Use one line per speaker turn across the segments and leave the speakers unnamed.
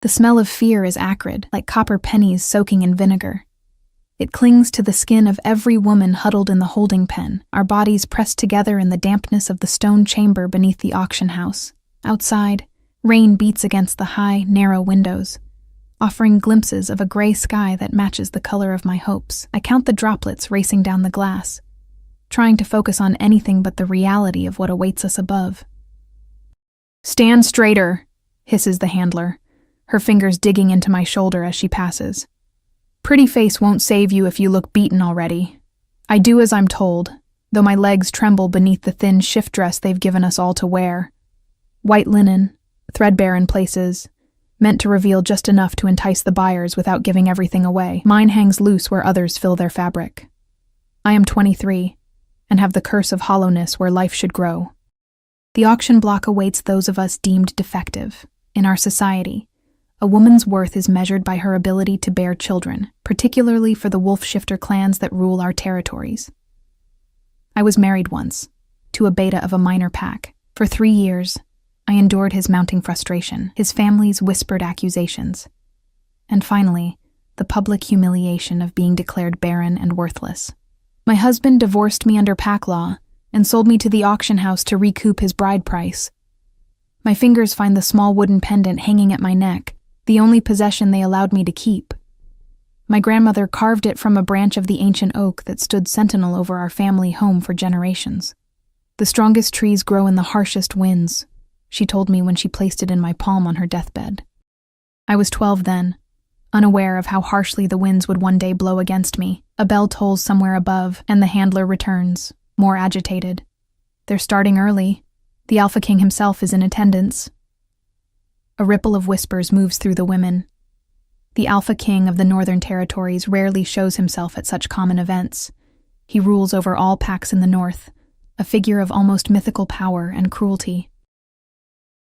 The smell of fear is acrid, like copper pennies soaking in vinegar. It clings to the skin of every woman huddled in the holding pen, our bodies pressed together in the dampness of the stone chamber beneath the auction house. Outside, rain beats against the high, narrow windows, offering glimpses of a gray sky that matches the color of my hopes. I count the droplets racing down the glass, trying to focus on anything but the reality of what awaits us above. "Stand straighter," hisses the handler, her fingers digging into my shoulder as she passes. "Pretty face won't save you if you look beaten already." I do as I'm told, though my legs tremble beneath the thin shift dress they've given us all to wear. White linen, threadbare in places, meant to reveal just enough to entice the buyers without giving everything away. Mine hangs loose where others fill their fabric. I am 23, and have the curse of hollowness where life should grow. The auction block awaits those of us deemed defective. In our society, a woman's worth is measured by her ability to bear children, particularly for the wolf-shifter clans that rule our territories. I was married once, to a beta of a minor pack. For 3 years, I endured his mounting frustration, his family's whispered accusations, and finally, the public humiliation of being declared barren and worthless. My husband divorced me under pack law and sold me to the auction house to recoup his bride price. My fingers find the small wooden pendant hanging at my neck, the only possession they allowed me to keep. My grandmother carved it from a branch of the ancient oak that stood sentinel over our family home for generations. The strongest trees grow in the harshest winds, she told me when she placed it in my palm on her deathbed. I was 12 then, unaware of how harshly the winds would one day blow against me. A bell tolls somewhere above, and the handler returns, more agitated. They're starting early. The Alpha King himself is in attendance. A ripple of whispers moves through the women. The Alpha King of the Northern Territories rarely shows himself at such common events. He rules over all packs in the north, a figure of almost mythical power and cruelty.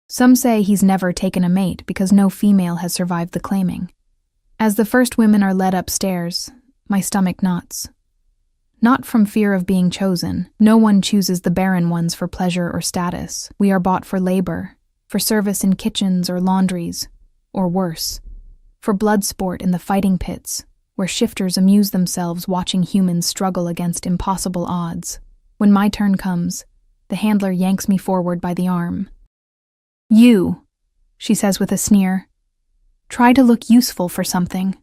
Some say he's never taken a mate because no female has survived the claiming. As the first women are led upstairs, my stomach knots. Not from fear of being chosen. No one chooses the barren ones for pleasure or status. We are bought for labor, for service in kitchens or laundries, or worse, for blood sport in the fighting pits, where shifters amuse themselves watching humans struggle against impossible odds. When my turn comes, the handler yanks me forward by the arm. "You," she says with a sneer, "try to look useful for something."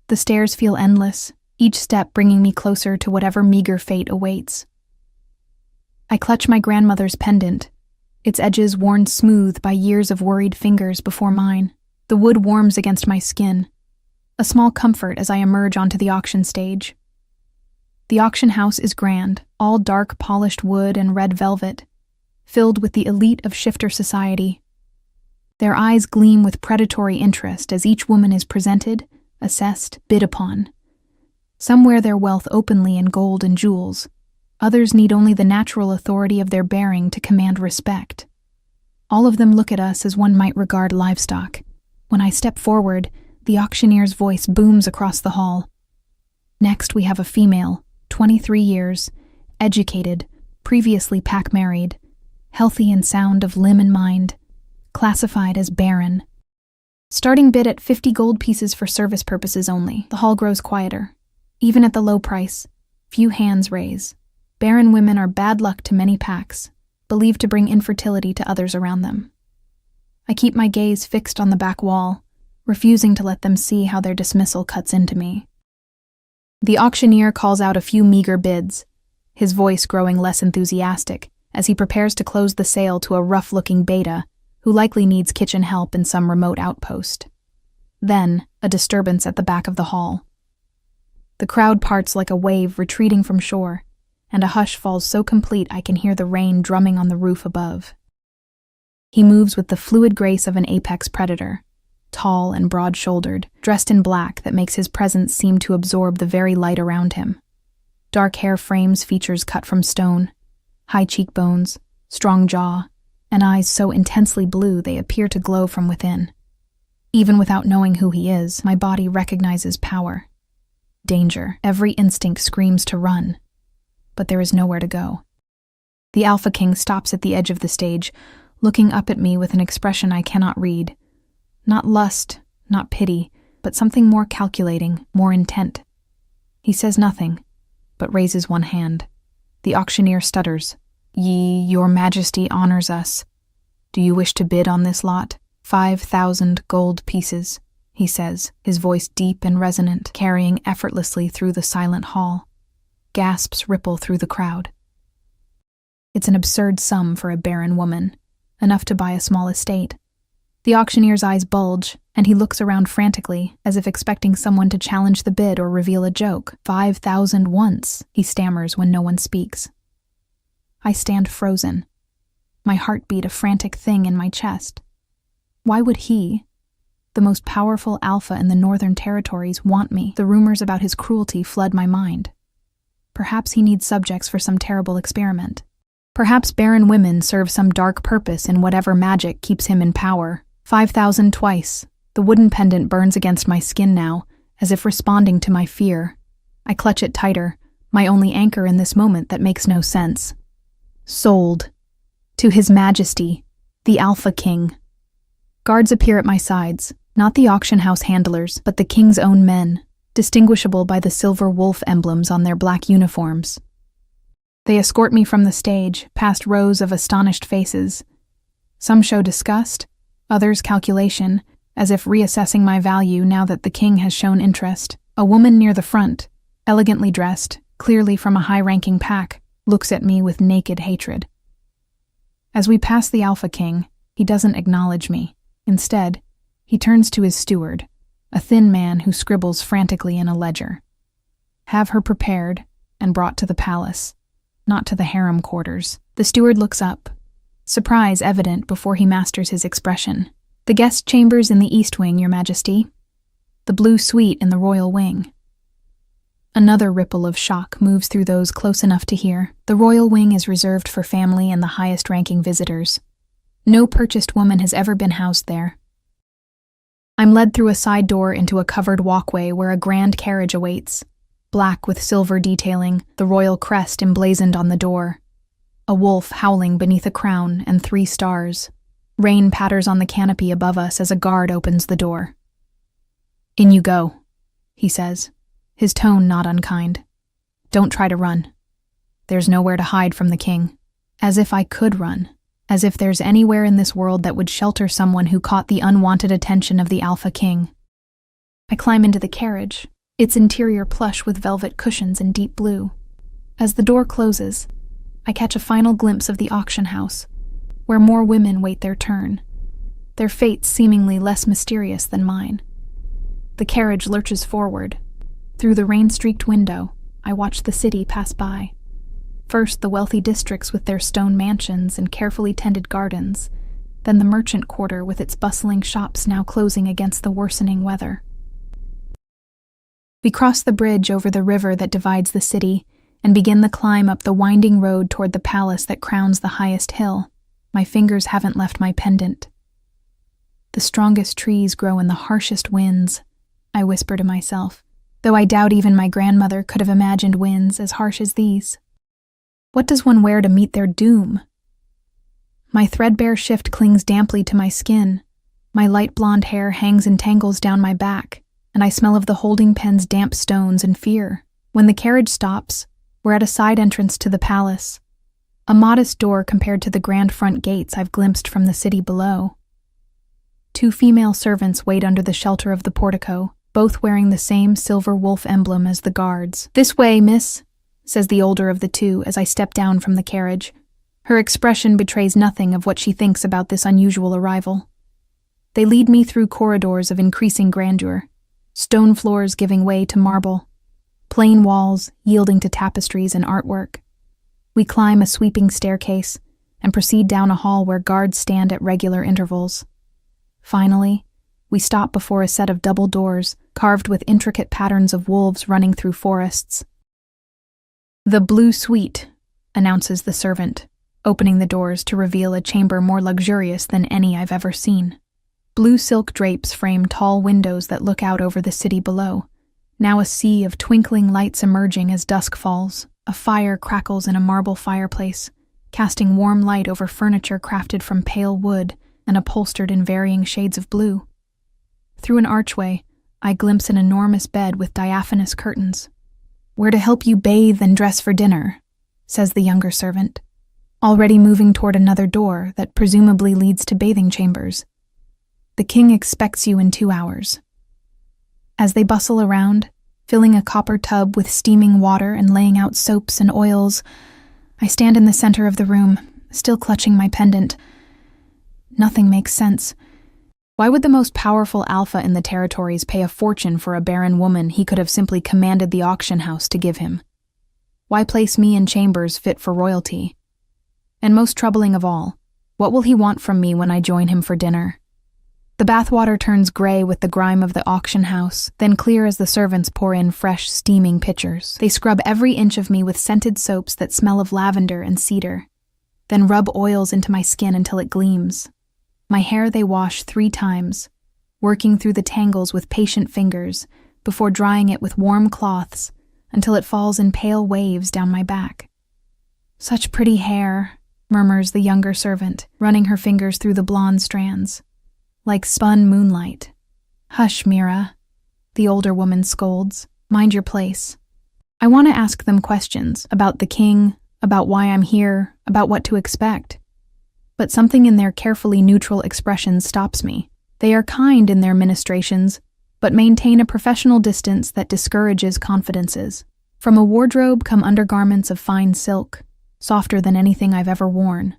The stairs feel endless, each step bringing me closer to whatever meager fate awaits. I clutch my grandmother's pendant, its edges worn smooth by years of worried fingers before mine. The wood warms against my skin, a small comfort as I emerge onto the auction stage. The auction house is grand, all dark polished wood and red velvet, filled with the elite of shifter society. Their eyes gleam with predatory interest as each woman is presented, assessed, bid upon. Some wear their wealth openly in gold and jewels. Others need only the natural authority of their bearing to command respect. All of them look at us as one might regard livestock. When I step forward, the auctioneer's voice booms across the hall. Next, we have a female, 23 years, educated, previously pack-married, healthy and sound of limb and mind, classified as barren. Starting bid at 50 gold pieces for service purposes only. The hall grows quieter. Even at the low price, few hands raise. Barren women are bad luck to many packs, believed to bring infertility to others around them. I keep my gaze fixed on the back wall, refusing to let them see how their dismissal cuts into me. The auctioneer calls out a few meager bids, his voice growing less enthusiastic as he prepares to close the sale to a rough-looking beta who likely needs kitchen help in some remote outpost. Then, a disturbance at the back of the hall. The crowd parts like a wave retreating from shore, and a hush falls so complete I can hear the rain drumming on the roof above. He moves with the fluid grace of an apex predator, tall and broad-shouldered, dressed in black that makes his presence seem to absorb the very light around him. Dark hair frames features cut from stone, high cheekbones, strong jaw, and eyes so intensely blue they appear to glow from within. Even without knowing who he is, my body recognizes power. Danger. Every instinct screams to run. But there is nowhere to go. The Alpha King stops at the edge of the stage, looking up at me with an expression I cannot read. Not lust, not pity, but something more calculating, more intent. He says nothing, but raises one hand. The auctioneer stutters. Your Majesty honors us. Do you wish to bid on this lot? 5,000 gold pieces, he says, his voice deep and resonant, carrying effortlessly through the silent hall. Gasps ripple through the crowd. It's an absurd sum for a barren woman, enough to buy a small estate. The auctioneer's eyes bulge, and he looks around frantically, as if expecting someone to challenge the bid or reveal a joke. 5,000 once, he stammers when no one speaks. I stand frozen, my heartbeat a frantic thing in my chest. Why would he, the most powerful alpha in the Northern Territories, want me? The rumors about his cruelty flood my mind. Perhaps he needs subjects for some terrible experiment. Perhaps barren women serve some dark purpose in whatever magic keeps him in power. 5,000 twice. The wooden pendant burns against my skin now, as if responding to my fear. I clutch it tighter, my only anchor in this moment that makes no sense. Sold. To His Majesty, the Alpha King. Guards appear at my sides, not the auction house handlers, but the king's own men, distinguishable by the silver wolf emblems on their black uniforms. They escort me from the stage, past rows of astonished faces. Some show disgust, others calculation, as if reassessing my value now that the king has shown interest. A woman near the front, elegantly dressed, clearly from a high-ranking pack, looks at me with naked hatred. As we pass the Alpha King, he doesn't acknowledge me. Instead, he turns to his steward, a thin man who scribbles frantically in a ledger. Have her prepared and brought to the palace, not to the harem quarters. The steward looks up, surprise evident before he masters his expression. The guest chambers in the East Wing, Your Majesty. The blue suite in the Royal Wing. Another ripple of shock moves through those close enough to hear. The Royal Wing is reserved for family and the highest-ranking visitors. No purchased woman has ever been housed there. I'm led through a side door into a covered walkway where a grand carriage awaits. Black with silver detailing, the royal crest emblazoned on the door. A wolf howling beneath a crown and 3 stars. Rain patters on the canopy above us as a guard opens the door. In you go, he says, his tone not unkind. Don't try to run. There's nowhere to hide from the king. As if I could run. As if there's anywhere in this world that would shelter someone who caught the unwanted attention of the Alpha King. I climb into the carriage, its interior plush with velvet cushions in deep blue. As the door closes, I catch a final glimpse of the auction house, where more women wait their turn, their fates seemingly less mysterious than mine. The carriage lurches forward. Through the rain-streaked window, I watch the city pass by. First the wealthy districts with their stone mansions and carefully tended gardens, then the merchant quarter with its bustling shops now closing against the worsening weather. We cross the bridge over the river that divides the city and begin the climb up the winding road toward the palace that crowns the highest hill. My fingers haven't left my pendant. The strongest trees grow in the harshest winds, I whisper to myself, though I doubt even my grandmother could have imagined winds as harsh as these. What does one wear to meet their doom? My threadbare shift clings damply to my skin. My light blonde hair hangs in tangles down my back, and I smell of the holding pen's damp stones and fear. When the carriage stops, we're at a side entrance to the palace, a modest door compared to the grand front gates I've glimpsed from the city below. 2 female servants wait under the shelter of the portico, both wearing the same silver wolf emblem as the guards. This way, miss, says the older of the 2 as I step down from the carriage. Her expression betrays nothing of what she thinks about this unusual arrival. They lead me through corridors of increasing grandeur, stone floors giving way to marble, plain walls yielding to tapestries and artwork. We climb a sweeping staircase and proceed down a hall where guards stand at regular intervals. Finally, we stop before a set of double doors carved with intricate patterns of wolves running through forests. The blue suite, announces the servant, opening the doors to reveal a chamber more luxurious than any I've ever seen. Blue silk drapes frame tall windows that look out over the city below, now a sea of twinkling lights emerging as dusk falls. A fire crackles in a marble fireplace, casting warm light over furniture crafted from pale wood and upholstered in varying shades of blue. Through an archway, I glimpse an enormous bed with diaphanous curtains. "We're to help you bathe and dress for dinner," says the younger servant, already moving toward another door that presumably leads to bathing chambers. "The king expects you in 2 hours." As they bustle around, filling a copper tub with steaming water and laying out soaps and oils, I stand in the center of the room, still clutching my pendant. Nothing makes sense. Why would the most powerful alpha in the territories pay a fortune for a barren woman he could have simply commanded the auction house to give him? Why place me in chambers fit for royalty? And most troubling of all, what will he want from me when I join him for dinner? The bathwater turns gray with the grime of the auction house, then clear as the servants pour in fresh, steaming pitchers. They scrub every inch of me with scented soaps that smell of lavender and cedar, then rub oils into my skin until it gleams. My hair they wash 3 times, working through the tangles with patient fingers before drying it with warm cloths until it falls in pale waves down my back. "Such pretty hair," murmurs the younger servant, running her fingers through the blonde strands. "Like spun moonlight." "Hush, Mira," the older woman scolds. "Mind your place." I want to ask them questions about the king, about why I'm here, about what to expect. But something in their carefully neutral expressions stops me. They are kind in their ministrations, but maintain a professional distance that discourages confidences. From a wardrobe come undergarments of fine silk, softer than anything I've ever worn,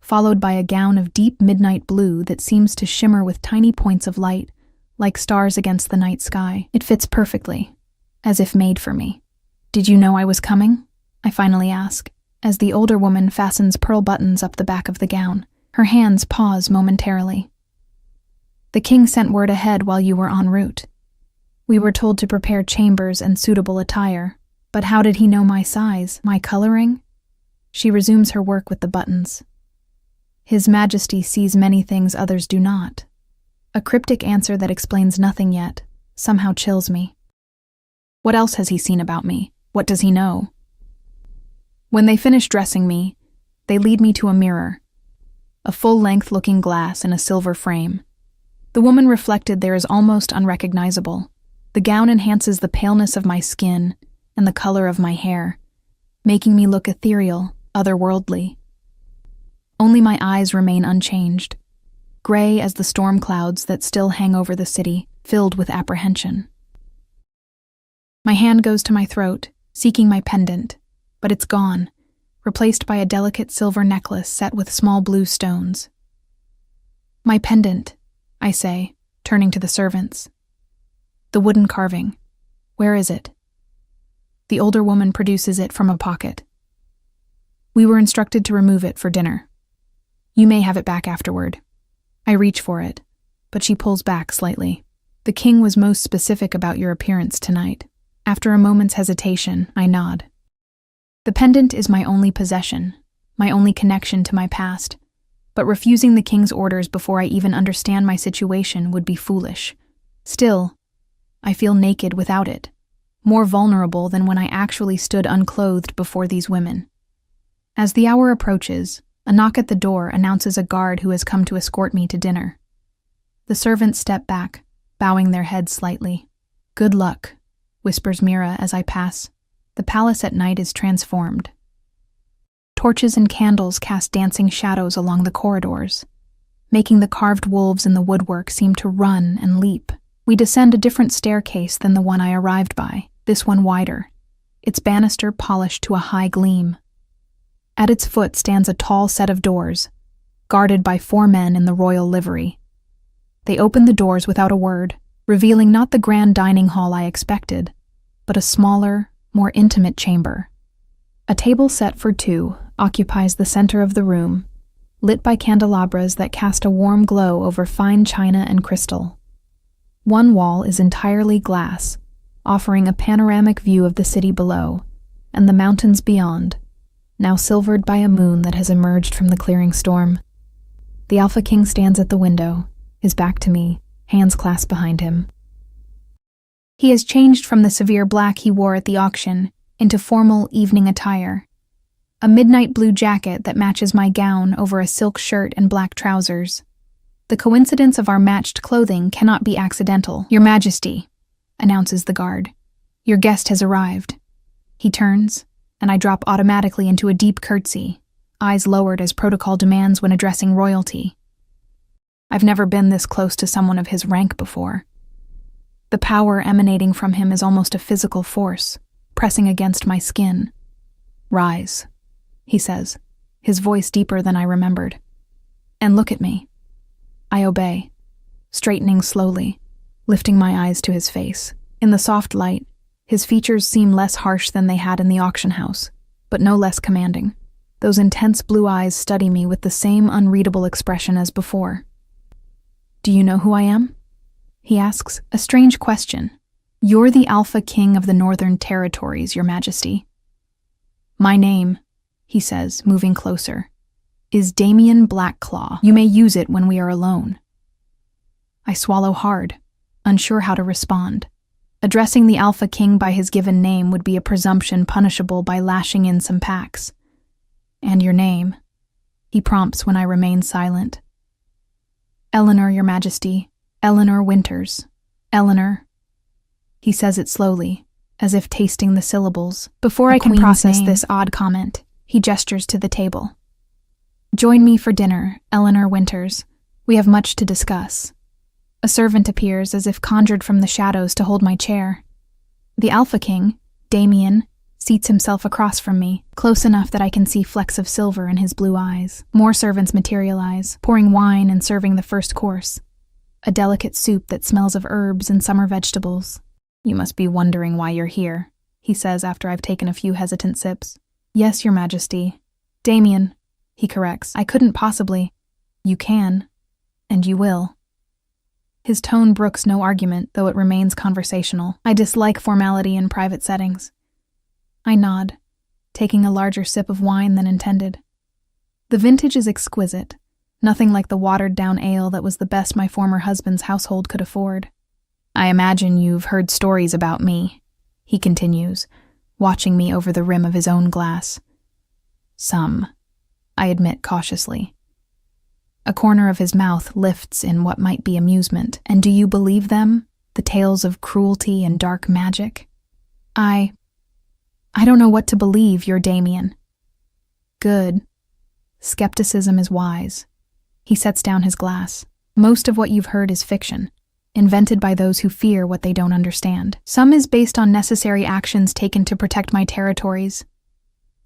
followed by a gown of deep midnight blue that seems to shimmer with tiny points of light, like stars against the night sky. It fits perfectly, as if made for me. "Did you know I was coming?" I finally ask, as the older woman fastens pearl buttons up the back of the gown. Her hands pause momentarily. "The king sent word ahead while you were en route. We were told to prepare chambers and suitable attire, but how did he know my size, my coloring?" She resumes her work with the buttons. "His Majesty sees many things others do not." A cryptic answer that explains nothing yet somehow chills me. What else has he seen about me? What does he know? When they finish dressing me, they lead me to a mirror, a full-length looking glass in a silver frame. The woman reflected there is almost unrecognizable. The gown enhances the paleness of my skin and the color of my hair, making me look ethereal, otherworldly. Only my eyes remain unchanged, gray as the storm clouds that still hang over the city, filled with apprehension. My hand goes to my throat, seeking my pendant, but it's gone, replaced by a delicate silver necklace set with small blue stones. "My pendant," I say, turning to the servants. "The wooden carving. Where is it?" The older woman produces it from a pocket. "We were instructed to remove it for dinner. You may have it back afterward." I reach for it, but she pulls back slightly. "The king was most specific about your appearance tonight." After a moment's hesitation, I nod. The pendant is my only possession, my only connection to my past, but refusing the king's orders before I even understand my situation would be foolish. Still, I feel naked without it, more vulnerable than when I actually stood unclothed before these women. As the hour approaches, a knock at the door announces a guard who has come to escort me to dinner. The servants step back, bowing their heads slightly. "Good luck," whispers Mira as I pass. The palace at night is transformed. Torches and candles cast dancing shadows along the corridors, making the carved wolves in the woodwork seem to run and leap. We descend a different staircase than the one I arrived by, this one wider, its banister polished to a high gleam. At its foot stands a tall set of doors, guarded by 4 men in the royal livery. They open the doors without a word, revealing not the grand dining hall I expected, but a smaller, more intimate chamber. A table set for 2 occupies the center of the room, lit by candelabras that cast a warm glow over fine china and crystal. One wall is entirely glass, offering a panoramic view of the city below, and the mountains beyond, now silvered by a moon that has emerged from the clearing storm. The Alpha King stands at the window, his back to me, hands clasped behind him. He has changed from the severe black he wore at the auction into formal evening attire. A midnight blue jacket that matches my gown over a silk shirt and black trousers. The coincidence of our matched clothing cannot be accidental. Your Majesty, announces the guard. Your guest has arrived. He turns, and I drop automatically into a deep curtsy, eyes lowered as protocol demands when addressing royalty. I've never been this close to someone of his rank before. The power emanating from him is almost a physical force, pressing against my skin. Rise, he says, his voice deeper than I remembered. And look at me. I obey, straightening slowly, lifting my eyes to his face. In the soft light, his features seem less harsh than they had in the auction house, but no less commanding. Those intense blue eyes study me with the same unreadable expression as before. Do you know who I am? He asks, a strange question. You're the Alpha King of the Northern Territories, Your Majesty. My name, he says, moving closer, is Damien Blackclaw. You may use it when we are alone. I swallow hard, unsure how to respond. Addressing the Alpha King by his given name would be a presumption punishable by lashing in some packs. And your name, he prompts when I remain silent. Eleanor, Your Majesty. Eleanor Winters. Eleanor. He says it slowly, as if tasting the syllables. Before I can process this odd comment, he gestures to the table. Join me for dinner, Eleanor Winters. We have much to discuss. A servant appears as if conjured from the shadows to hold my chair. The Alpha King, Damien, seats himself across from me, close enough that I can see flecks of silver in his blue eyes. More servants materialize, pouring wine and serving the first course. A delicate soup that smells of herbs and summer vegetables. You must be wondering why you're here, he says after I've taken a few hesitant sips. Yes, Your Majesty. Damien, he corrects. I couldn't possibly. You can, and you will. His tone brooks no argument, though it remains conversational. I dislike formality in private settings. I nod, taking a larger sip of wine than intended. The vintage is exquisite, nothing like the watered-down ale that was the best my former husband's household could afford. I imagine you've heard stories about me, he continues, watching me over the rim of his own glass. Some, I admit cautiously. A corner of his mouth lifts in what might be amusement. And do you believe them? The tales of cruelty and dark magic? I don't know what to believe, Your Damien. Good. Skepticism is wise. He sets down his glass. Most of what you've heard is fiction, invented by those who fear what they don't understand. Some is based on necessary actions taken to protect my territories.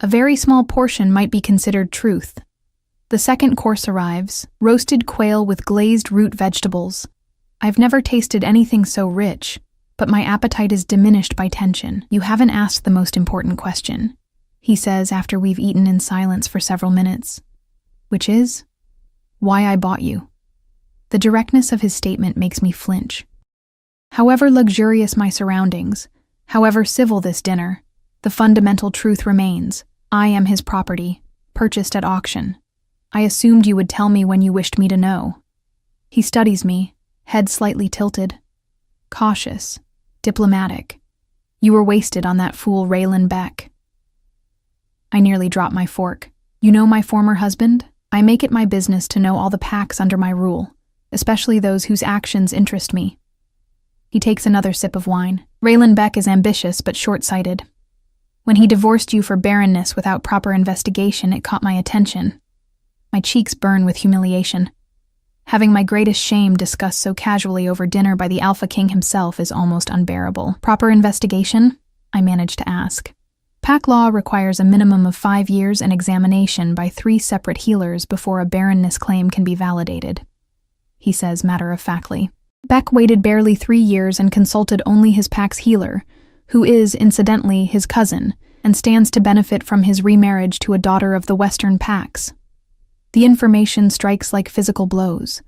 A very small portion might be considered truth. The second course arrives, roasted quail with glazed root vegetables. I've never tasted anything so rich, but my appetite is diminished by tension. You haven't asked the most important question, he says after we've eaten in silence for several minutes. Which is, why I bought you. The directness of his statement makes me flinch. However luxurious my surroundings, however civil this dinner, the fundamental truth remains. I am his property, purchased at auction. I assumed you would tell me when you wished me to know. He studies me, head slightly tilted. Cautious, diplomatic. You were wasted on that fool Raylan Beck. I nearly drop my fork. You know my former husband? I make it my business to know all the packs under my rule, especially those whose actions interest me. He takes another sip of wine. Raylan Beck is ambitious but short-sighted. When he divorced you for barrenness without proper investigation, it caught my attention. My cheeks burn with humiliation. Having my greatest shame discussed so casually over dinner by the Alpha King himself is almost unbearable. Proper investigation? I manage to ask. Pack law requires a minimum of 5 years and examination by 3 separate healers before a barrenness claim can be validated, he says matter-of-factly. Beck waited barely 3 years and consulted only his pack's healer, who is, incidentally, his cousin, and stands to benefit from his remarriage to a daughter of the Western packs. The information strikes like physical blows.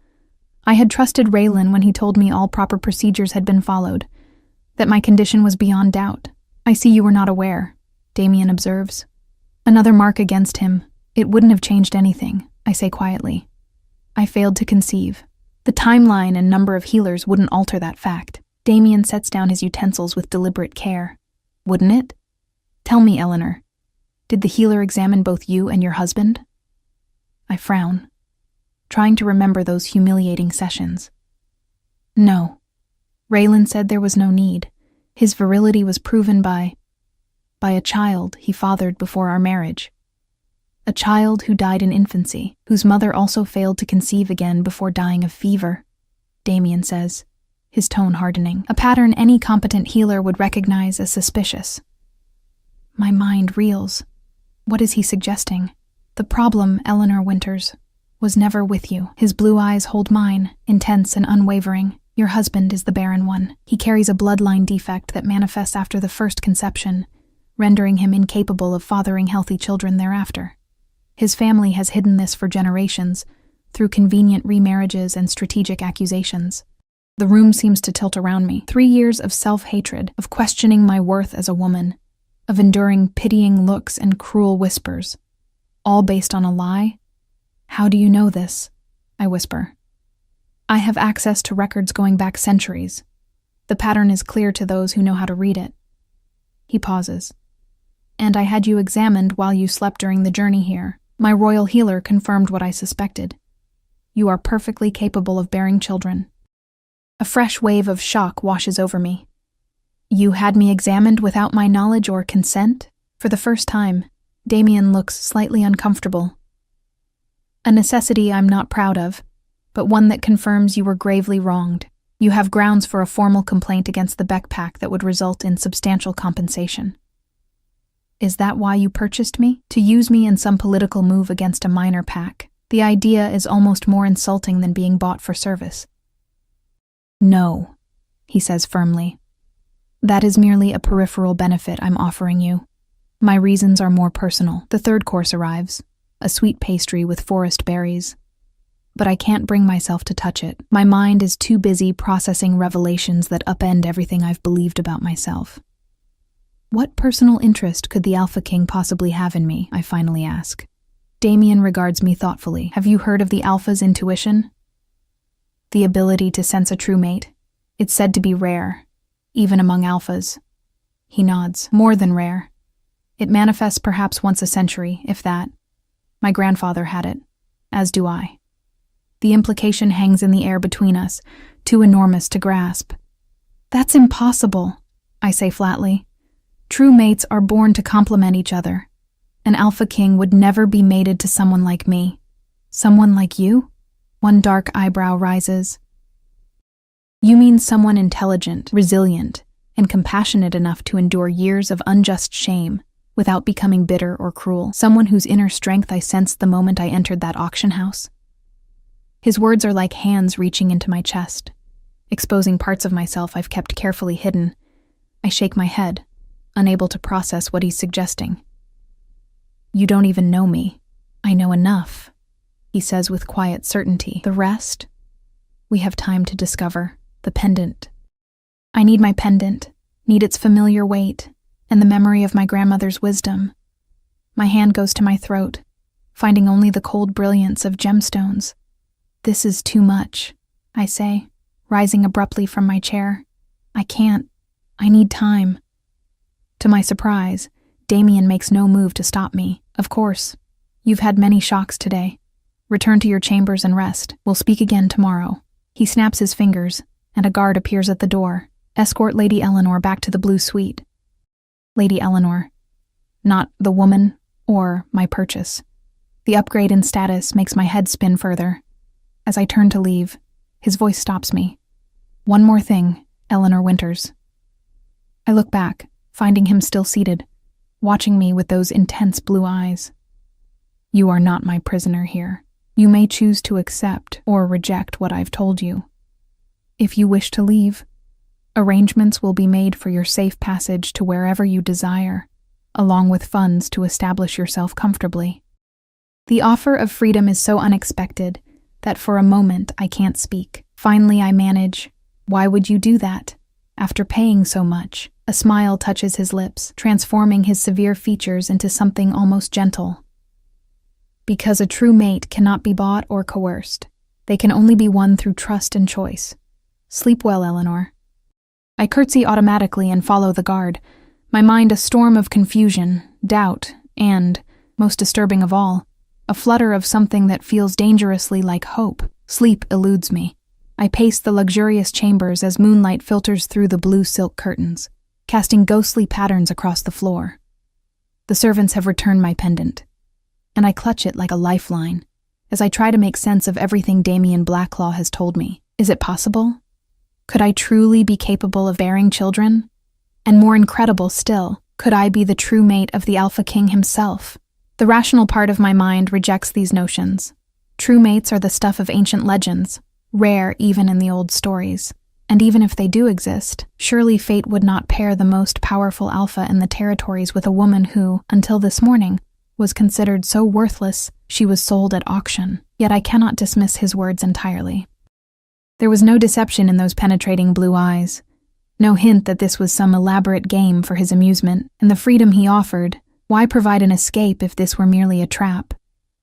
I had trusted Raylan when he told me all proper procedures had been followed, that my condition was beyond doubt. I see you were not aware, Damien observes. Another mark against him. It wouldn't have changed anything, I say quietly. I failed to conceive. The timeline and number of healers wouldn't alter that fact. Damien sets down his utensils with deliberate care. Wouldn't it? Tell me, Eleanor, did the healer examine both you and your husband? I frown. trying to remember those humiliating sessions. No. Raylan said there was no need. His virility was proven by a child he fathered before our marriage. A child who died in infancy, whose mother also failed to conceive again before dying of fever, Damien says, his tone hardening, a pattern any competent healer would recognize as suspicious. My mind reels. What is he suggesting? The problem, Eleanor Winters, was never with you. His blue eyes hold mine, intense and unwavering. Your husband is the barren one. He carries a bloodline defect that manifests after the first conception, rendering him incapable of fathering healthy children thereafter. His family has hidden this for generations, through convenient remarriages and strategic accusations. The room seems to tilt around me. 3 years of self-hatred, of questioning my worth as a woman, of enduring pitying looks and cruel whispers, all based on a lie? How do you know this? I whisper. I have access to records going back centuries. The pattern is clear to those who know how to read it. He pauses. And I had you examined while you slept during the journey here. My royal healer confirmed what I suspected. You are perfectly capable of bearing children. A fresh wave of shock washes over me. You had me examined without my knowledge or consent? For the first time, Damien looks slightly uncomfortable. A necessity I'm not proud of, but one that confirms you were gravely wronged. You have grounds for a formal complaint against the Beck Pack that would result in substantial compensation. Is that why you purchased me? To use me in some political move against a minor pack? The idea is almost more insulting than being bought for service. No, he says firmly. That is merely a peripheral benefit I'm offering you. My reasons are more personal. The third course arrives, a sweet pastry with forest berries. But I can't bring myself to touch it. My mind is too busy processing revelations that upend everything I've believed about myself. What personal interest could the Alpha King possibly have in me? I finally ask. Damien regards me thoughtfully. Have you heard of the Alpha's intuition? The ability to sense a true mate. It's said to be rare, even among Alphas. He nods. More than rare. It manifests perhaps once a century, if that. My grandfather had it, as do I. The implication hangs in the air between us, too enormous to grasp. That's impossible, I say flatly. True mates are born to complement each other. An Alpha King would never be mated to someone like me. Someone like you? One dark eyebrow rises. You mean someone intelligent, resilient, and compassionate enough to endure years of unjust shame without becoming bitter or cruel. Someone whose inner strength I sensed the moment I entered that auction house. His words are like hands reaching into my chest, exposing parts of myself I've kept carefully hidden. I shake my head, unable to process what he's suggesting. You don't even know me. I know enough, he says with quiet certainty. The rest? We have time to discover. The pendant. I need my pendant, need its familiar weight, and the memory of my grandmother's wisdom. My hand goes to my throat, finding only the cold brilliance of gemstones. This is too much, I say, rising abruptly from my chair. I can't. I need time. To my surprise, Damien makes no move to stop me. Of course. You've had many shocks today. Return to your chambers and rest. We'll speak again tomorrow. He snaps his fingers, and a guard appears at the door. Escort Lady Eleanor back to the blue suite. Lady Eleanor. Not the woman or my purchase. The upgrade in status makes my head spin further. As I turn to leave, his voice stops me. One more thing, Eleanor Winters. I look back, finding him still seated, watching me with those intense blue eyes. You are not my prisoner here. You may choose to accept or reject what I've told you. If you wish to leave, arrangements will be made for your safe passage to wherever you desire, along with funds to establish yourself comfortably. The offer of freedom is so unexpected that for a moment I can't speak. Finally I manage, "Why would you do that? After paying so much?" A smile touches his lips, transforming his severe features into something almost gentle. Because a true mate cannot be bought or coerced. They can only be won through trust and choice. Sleep well, Eleanor. I curtsy automatically and follow the guard, my mind a storm of confusion, doubt, and, most disturbing of all, a flutter of something that feels dangerously like hope. Sleep eludes me. I pace the luxurious chambers as moonlight filters through the blue silk curtains, casting ghostly patterns across the floor. The servants have returned my pendant, and I clutch it like a lifeline as I try to make sense of everything Damien Blacklaw has told me. Is it possible? Could I truly be capable of bearing children? And more incredible still, could I be the true mate of the Alpha King himself? The rational part of my mind rejects these notions. True mates are the stuff of ancient legends, rare even in the old stories. And even if they do exist, surely fate would not pair the most powerful alpha in the territories with a woman who, until this morning, was considered so worthless she was sold at auction. Yet I cannot dismiss his words entirely. There was no deception in those penetrating blue eyes, no hint that this was some elaborate game for his amusement, and the freedom he offered. Why provide an escape if this were merely a trap?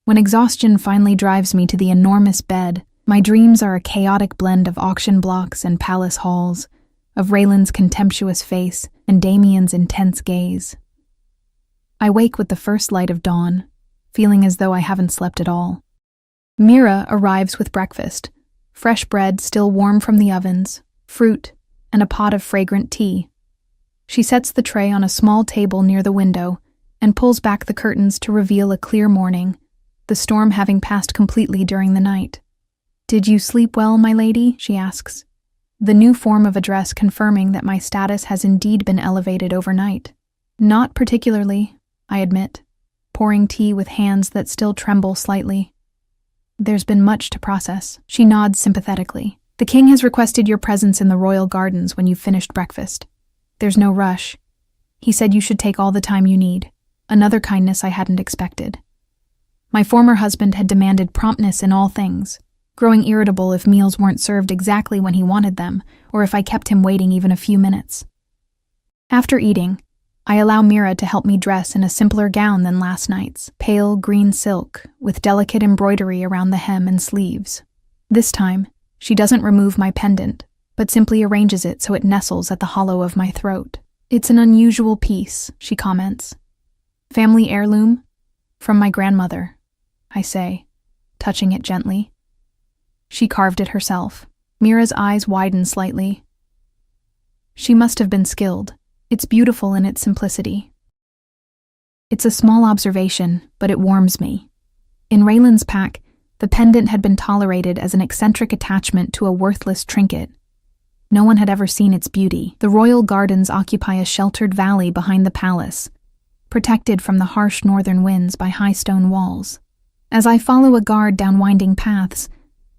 When exhaustion finally drives me to the enormous bed, my dreams are a chaotic blend of auction blocks and palace halls, of Raylan's contemptuous face and Damien's intense gaze. I wake with the first light of dawn, feeling as though I haven't slept at all. Mira arrives with breakfast, fresh bread still warm from the ovens, fruit, and a pot of fragrant tea. She sets the tray on a small table near the window and pulls back the curtains to reveal a clear morning, the storm having passed completely during the night. "Did you sleep well, my lady?" she asks, the new form of address confirming that my status has indeed been elevated overnight. "Not particularly," I admit, pouring tea with hands that still tremble slightly. "There's been much to process." She nods sympathetically. "The king has requested your presence in the royal gardens when you've finished breakfast. There's no rush. He said you should take all the time you need, another kindness I hadn't expected. My former husband had demanded promptness in all things, growing irritable if meals weren't served exactly when he wanted them, or if I kept him waiting even a few minutes. After eating, I allow Mira to help me dress in a simpler gown than last night's, pale green silk with delicate embroidery around the hem and sleeves. This time, she doesn't remove my pendant, but simply arranges it so it nestles at the hollow of my throat. "It's an unusual piece," she comments. "Family heirloom? From my grandmother," I say, touching it gently. "She carved it herself." Mira's eyes widen slightly. "She must have been skilled. It's beautiful in its simplicity." It's a small observation, but it warms me. In Raylan's pack, the pendant had been tolerated as an eccentric attachment to a worthless trinket. No one had ever seen its beauty. The royal gardens occupy a sheltered valley behind the palace, protected from the harsh northern winds by high stone walls. As I follow a guard down winding paths,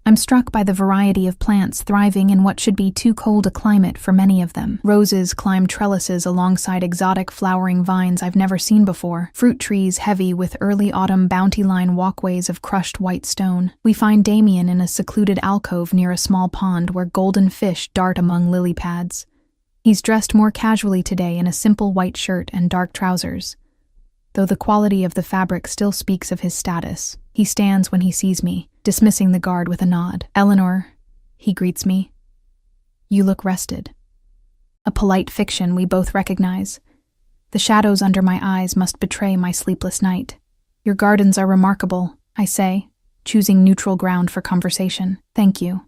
I'm struck by the variety of plants thriving in what should be too cold a climate for many of them. Roses climb trellises alongside exotic flowering vines I've never seen before, fruit trees heavy with early autumn bounty line walkways of crushed white stone. We find Damien in a secluded alcove near a small pond where golden fish dart among lily pads. He's dressed more casually today in a simple white shirt and dark trousers, though the quality of the fabric still speaks of his status. He stands when he sees me, dismissing the guard with a nod. "Eleanor," he greets me. "You look rested." A polite fiction we both recognize. The shadows under my eyes must betray my sleepless night. "Your gardens are remarkable," I say, choosing neutral ground for conversation. "Thank you.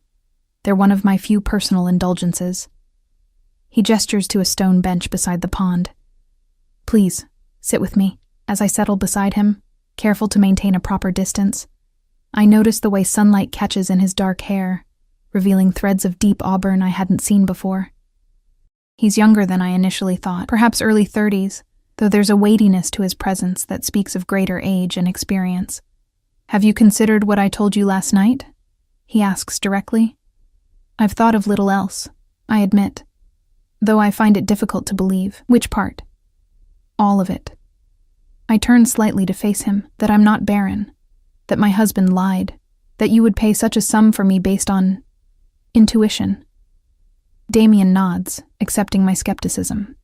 They're one of my few personal indulgences." He gestures to a stone bench beside the pond. "Please, sit with me." As I settle beside him, careful to maintain a proper distance, I notice the way sunlight catches in his dark hair, revealing threads of deep auburn I hadn't seen before. He's younger than I initially thought, perhaps early 30s, though there's a weightiness to his presence that speaks of greater age and experience. "Have you considered what I told you last night?" he asks directly. "I've thought of little else," I admit, though I find it difficult to believe. "Which part?" "All of it." I turn slightly to face him, that I'm not Barren, that my husband lied, that you would pay such a sum for me based on intuition. Damien nods, accepting my skepticism.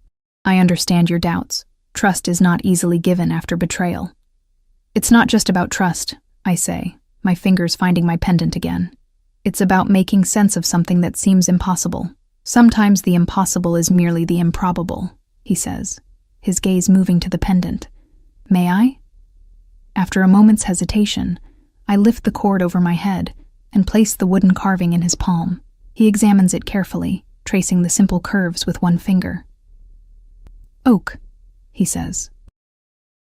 "I understand your doubts. Trust is not easily given after betrayal." "It's not just about trust," I say, my fingers finding my pendant again. "It's about making sense of something that seems impossible. Sometimes the impossible is merely the improbable," he says, his gaze moving to the pendant. "May I?" After a moment's hesitation, I lift the cord over my head and place the wooden carving in his palm. He examines it carefully, tracing the simple curves with one finger. "Oak," he says.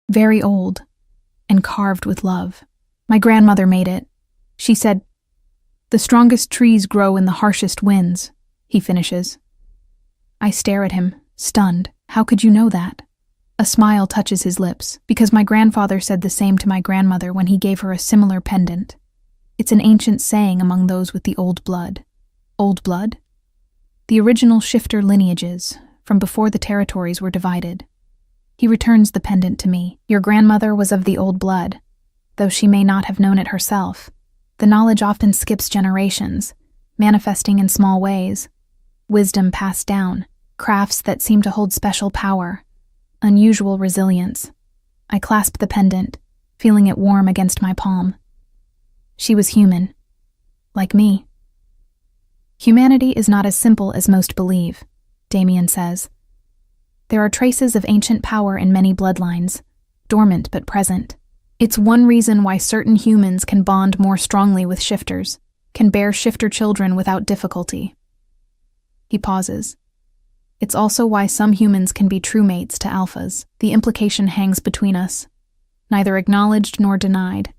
"Very old, and carved with love. My grandmother made it. She said, 'The strongest trees grow in the harshest winds,'" he finishes. I stare at him, stunned. "How could you know that?" A smile touches his lips, because my grandfather said the same to my grandmother when he gave her a similar pendant. It's an ancient saying among those with the old blood. Old blood? The original shifter lineages, from before the territories were divided. He returns the pendant to me. "Your grandmother was of the old blood. Though she may not have known it herself, the knowledge often skips generations, manifesting in small ways. Wisdom passed down, crafts that seem to hold special power, unusual resilience." I clasp the pendant, feeling it warm against my palm. She was human. Like me. "Humanity is not as simple as most believe," Damien says. "There are traces of ancient power in many bloodlines, dormant but present. It's one reason why certain humans can bond more strongly with shifters, can bear shifter children without difficulty." He pauses. "It's also why some humans can be true mates to alphas. The implication hangs between us, neither acknowledged nor denied.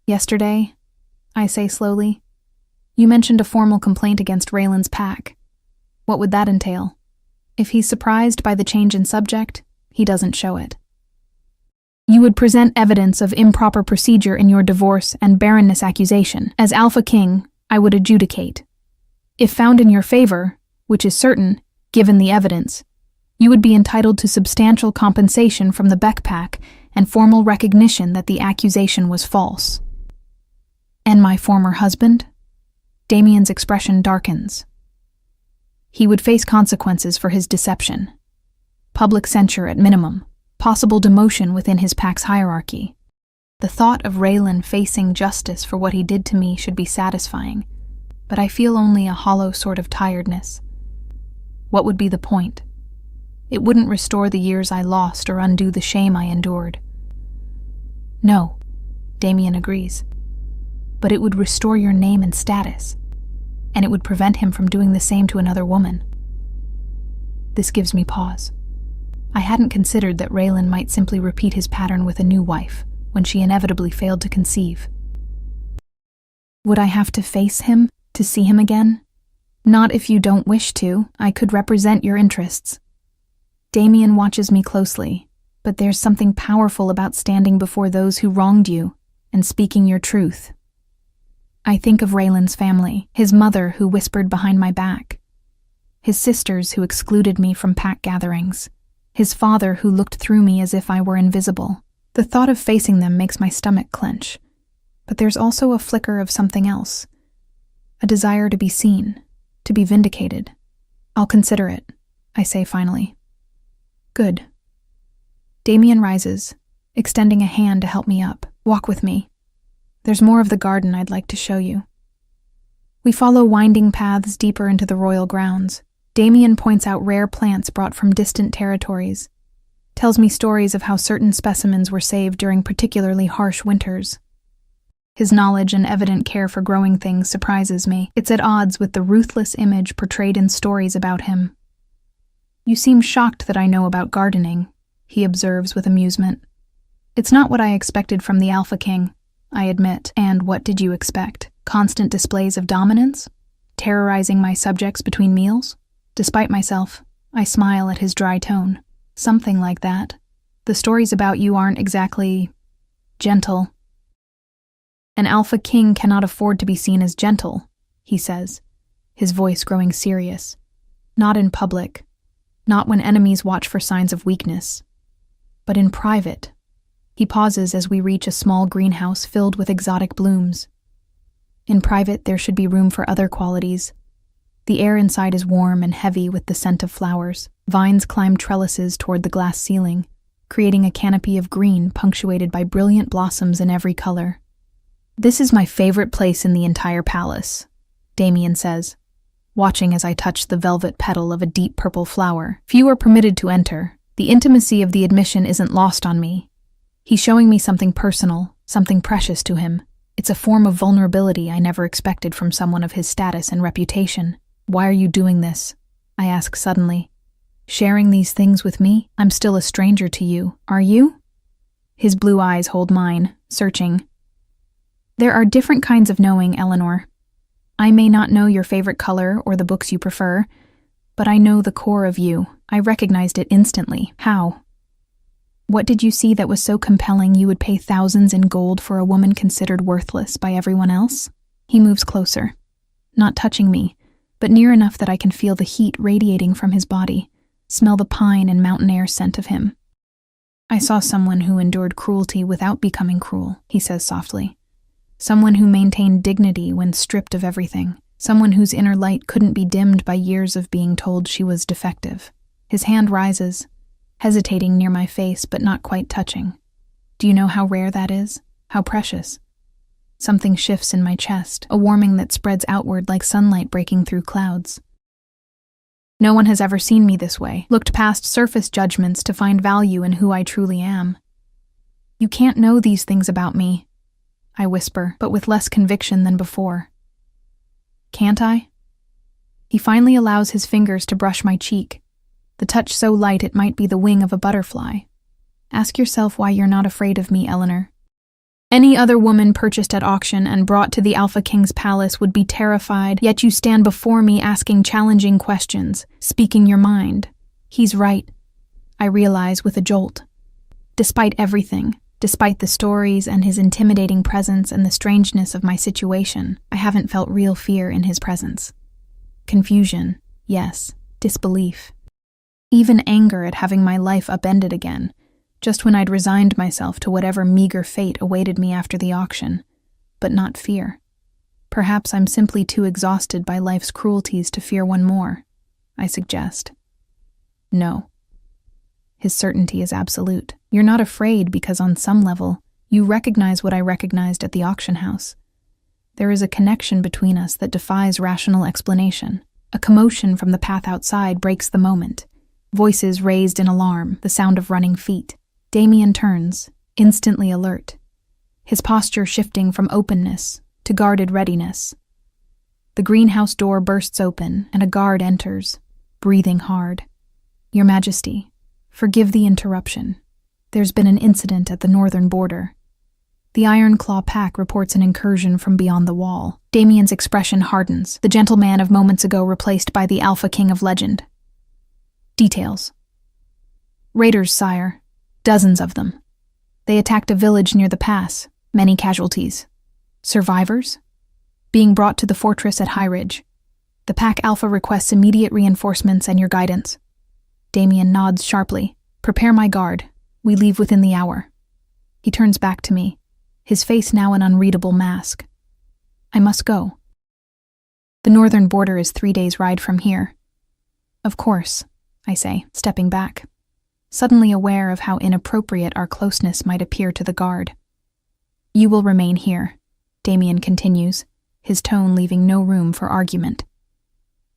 Yesterday," I say slowly, "you mentioned a formal complaint against Raylan's pack. What would that entail?" If he's surprised by the change in subject, he doesn't show it. "You would present evidence of improper procedure in your divorce and barrenness accusation. As Alpha King, I would adjudicate. If found in your favor, which is certain, given the evidence, you would be entitled to substantial compensation from the Beck Pack and formal recognition that the accusation was false." "And my former husband?" Damien's expression darkens. "He would face consequences for his deception. Public censure at minimum, possible demotion within his pack's hierarchy. The thought of Raylan facing justice for what he did to me should be satisfying, but I feel only a hollow sort of tiredness. What would be the point? It wouldn't restore the years I lost or undo the shame I endured." "No," Damien agrees. "But it would restore your name and status, and it would prevent him from doing the same to another woman." This gives me pause. I hadn't considered that Raylan might simply repeat his pattern with a new wife when she inevitably failed to conceive. "Would I have to face him to see him again?" "Not if you don't wish to. I could represent your interests." Damien watches me closely, but there's something powerful about standing before those who wronged you and speaking your truth. I think of Raylan's family, his mother who whispered behind my back, his sisters who excluded me from pack gatherings, his father who looked through me as if I were invisible. The thought of facing them makes my stomach clench, but there's also a flicker of something else, a desire to be seen, to be vindicated. "I'll consider it," I say finally. "Good." Damien rises, extending a hand to help me up. "Walk with me. There's more of the garden I'd like to show you." We follow winding paths deeper into the royal grounds. Damien points out rare plants brought from distant territories, tells me stories of how certain specimens were saved during particularly harsh winters. His knowledge and evident care for growing things surprises me. It's at odds with the ruthless image portrayed in stories about him. "You seem shocked that I know about gardening," he observes with amusement. "It's not what I expected from the Alpha King," I admit. "And what did you expect? Constant displays of dominance? Terrorizing my subjects between meals?" Despite myself, I smile at his dry tone. "Something like that. The stories about you aren't exactly gentle." "An Alpha King cannot afford to be seen as gentle," he says, his voice growing serious. "Not in public, not when enemies watch for signs of weakness, but in private." He pauses as we reach a small greenhouse filled with exotic blooms. "In private, there should be room for other qualities. The air inside is warm and heavy with the scent of flowers. Vines climb trellises toward the glass ceiling, creating a canopy of green punctuated by brilliant blossoms in every color. "This is my favorite place in the entire palace," Damien says, watching as I touch the velvet petal of a deep purple flower. "Few are permitted to enter. The intimacy of the admission isn't lost on me." He's showing me something personal, something precious to him. It's a form of vulnerability I never expected from someone of his status and reputation. Why are you doing this? I ask suddenly. Sharing these things with me? I'm still a stranger to you. Are you? His blue eyes hold mine, searching. There are different kinds of knowing, Eleanor. I may not know your favorite color or the books you prefer, but I know the core of you. I recognized it instantly. How? What did you see that was so compelling you would pay thousands in gold for a woman considered worthless by everyone else? He moves closer, not touching me, but near enough that I can feel the heat radiating from his body, smell the pine and mountain air scent of him. I saw someone who endured cruelty without becoming cruel, he says softly. Someone who maintained dignity when stripped of everything. Someone whose inner light couldn't be dimmed by years of being told she was defective. His hand rises, hesitating near my face but not quite touching. Do you know how rare that is? How precious? Something shifts in my chest, a warming that spreads outward like sunlight breaking through clouds. No one has ever seen me this way, looked past surface judgments to find value in who I truly am. You can't know these things about me, I whisper, but with less conviction than before. Can't I? He finally allows his fingers to brush my cheek, the touch so light it might be the wing of a butterfly. Ask yourself why you're not afraid of me, Eleanor. Any other woman purchased at auction and brought to the Alpha King's palace would be terrified, yet you stand before me asking challenging questions, speaking your mind. He's right, I realize with a jolt. Despite everything, despite the stories and his intimidating presence and the strangeness of my situation, I haven't felt real fear in his presence. Confusion, yes. Disbelief. Even anger at having my life upended again, just when I'd resigned myself to whatever meager fate awaited me after the auction, but not fear. Perhaps I'm simply too exhausted by life's cruelties to fear one more, I suggest. No. His certainty is absolute. You're not afraid because on some level, you recognize what I recognized at the auction house. There is a connection between us that defies rational explanation. A commotion from the path outside breaks the moment. Voices raised in alarm, the sound of running feet. Damien turns, instantly alert, his posture shifting from openness to guarded readiness. The greenhouse door bursts open and a guard enters, breathing hard. Your Majesty, forgive the interruption. There's been an incident at the northern border. The Iron Claw pack reports an incursion from beyond the wall. Damien's expression hardens, the gentleman of moments ago replaced by the Alpha King of legend. Details. Raiders, sire. Dozens of them. They attacked a village near the pass, many casualties. Survivors? Being brought to the fortress at High Ridge. The Pack Alpha requests immediate reinforcements and your guidance. Damien nods sharply. Prepare my guard. We leave within the hour. He turns back to me, his face now an unreadable mask. I must go. The northern border is 3 days' ride from here. Of course, I say, stepping back, suddenly aware of how inappropriate our closeness might appear to the guard. You will remain here, Damien continues, his tone leaving no room for argument.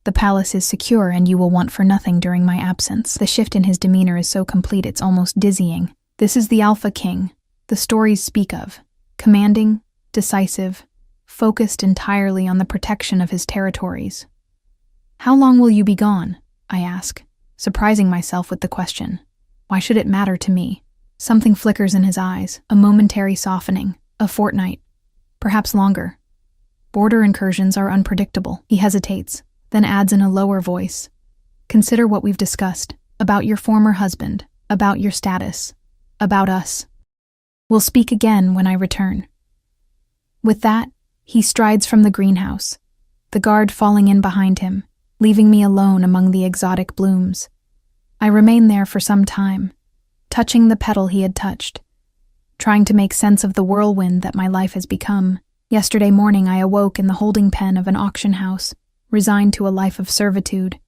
The palace is secure and you will want for nothing during my absence. The shift in his demeanor is so complete it's almost dizzying. This is the Alpha King, the stories speak of, commanding, decisive, focused entirely on the protection of his territories. How long will you be gone? I ask, surprising myself with the question. Why should it matter to me? Something flickers in his eyes, a momentary softening, a fortnight, perhaps longer. Border incursions are unpredictable. He hesitates, then adds in a lower voice. Consider what we've discussed, about your former husband, about your status, about us. We'll speak again when I return. With that, he strides from the greenhouse, the guard falling in behind him, leaving me alone among the exotic blooms. I remain there for some time, touching the petal he had touched, trying to make sense of the whirlwind that my life has become. Yesterday morning I awoke in the holding pen of an auction house, resigned to a life of servitude.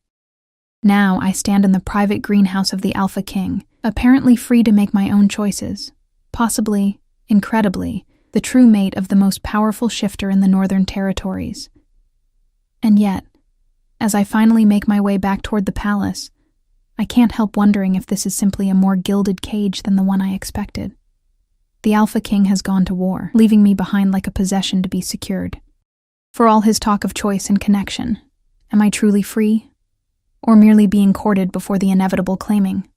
Now I stand in the private greenhouse of the Alpha King, apparently free to make my own choices, possibly, incredibly, the true mate of the most powerful shifter in the Northern Territories. And yet, as I finally make my way back toward the palace, I can't help wondering if this is simply a more gilded cage than the one I expected. The Alpha King has gone to war, leaving me behind like a possession to be secured. For all his talk of choice and connection, am I truly free? Or merely being courted before the inevitable claiming?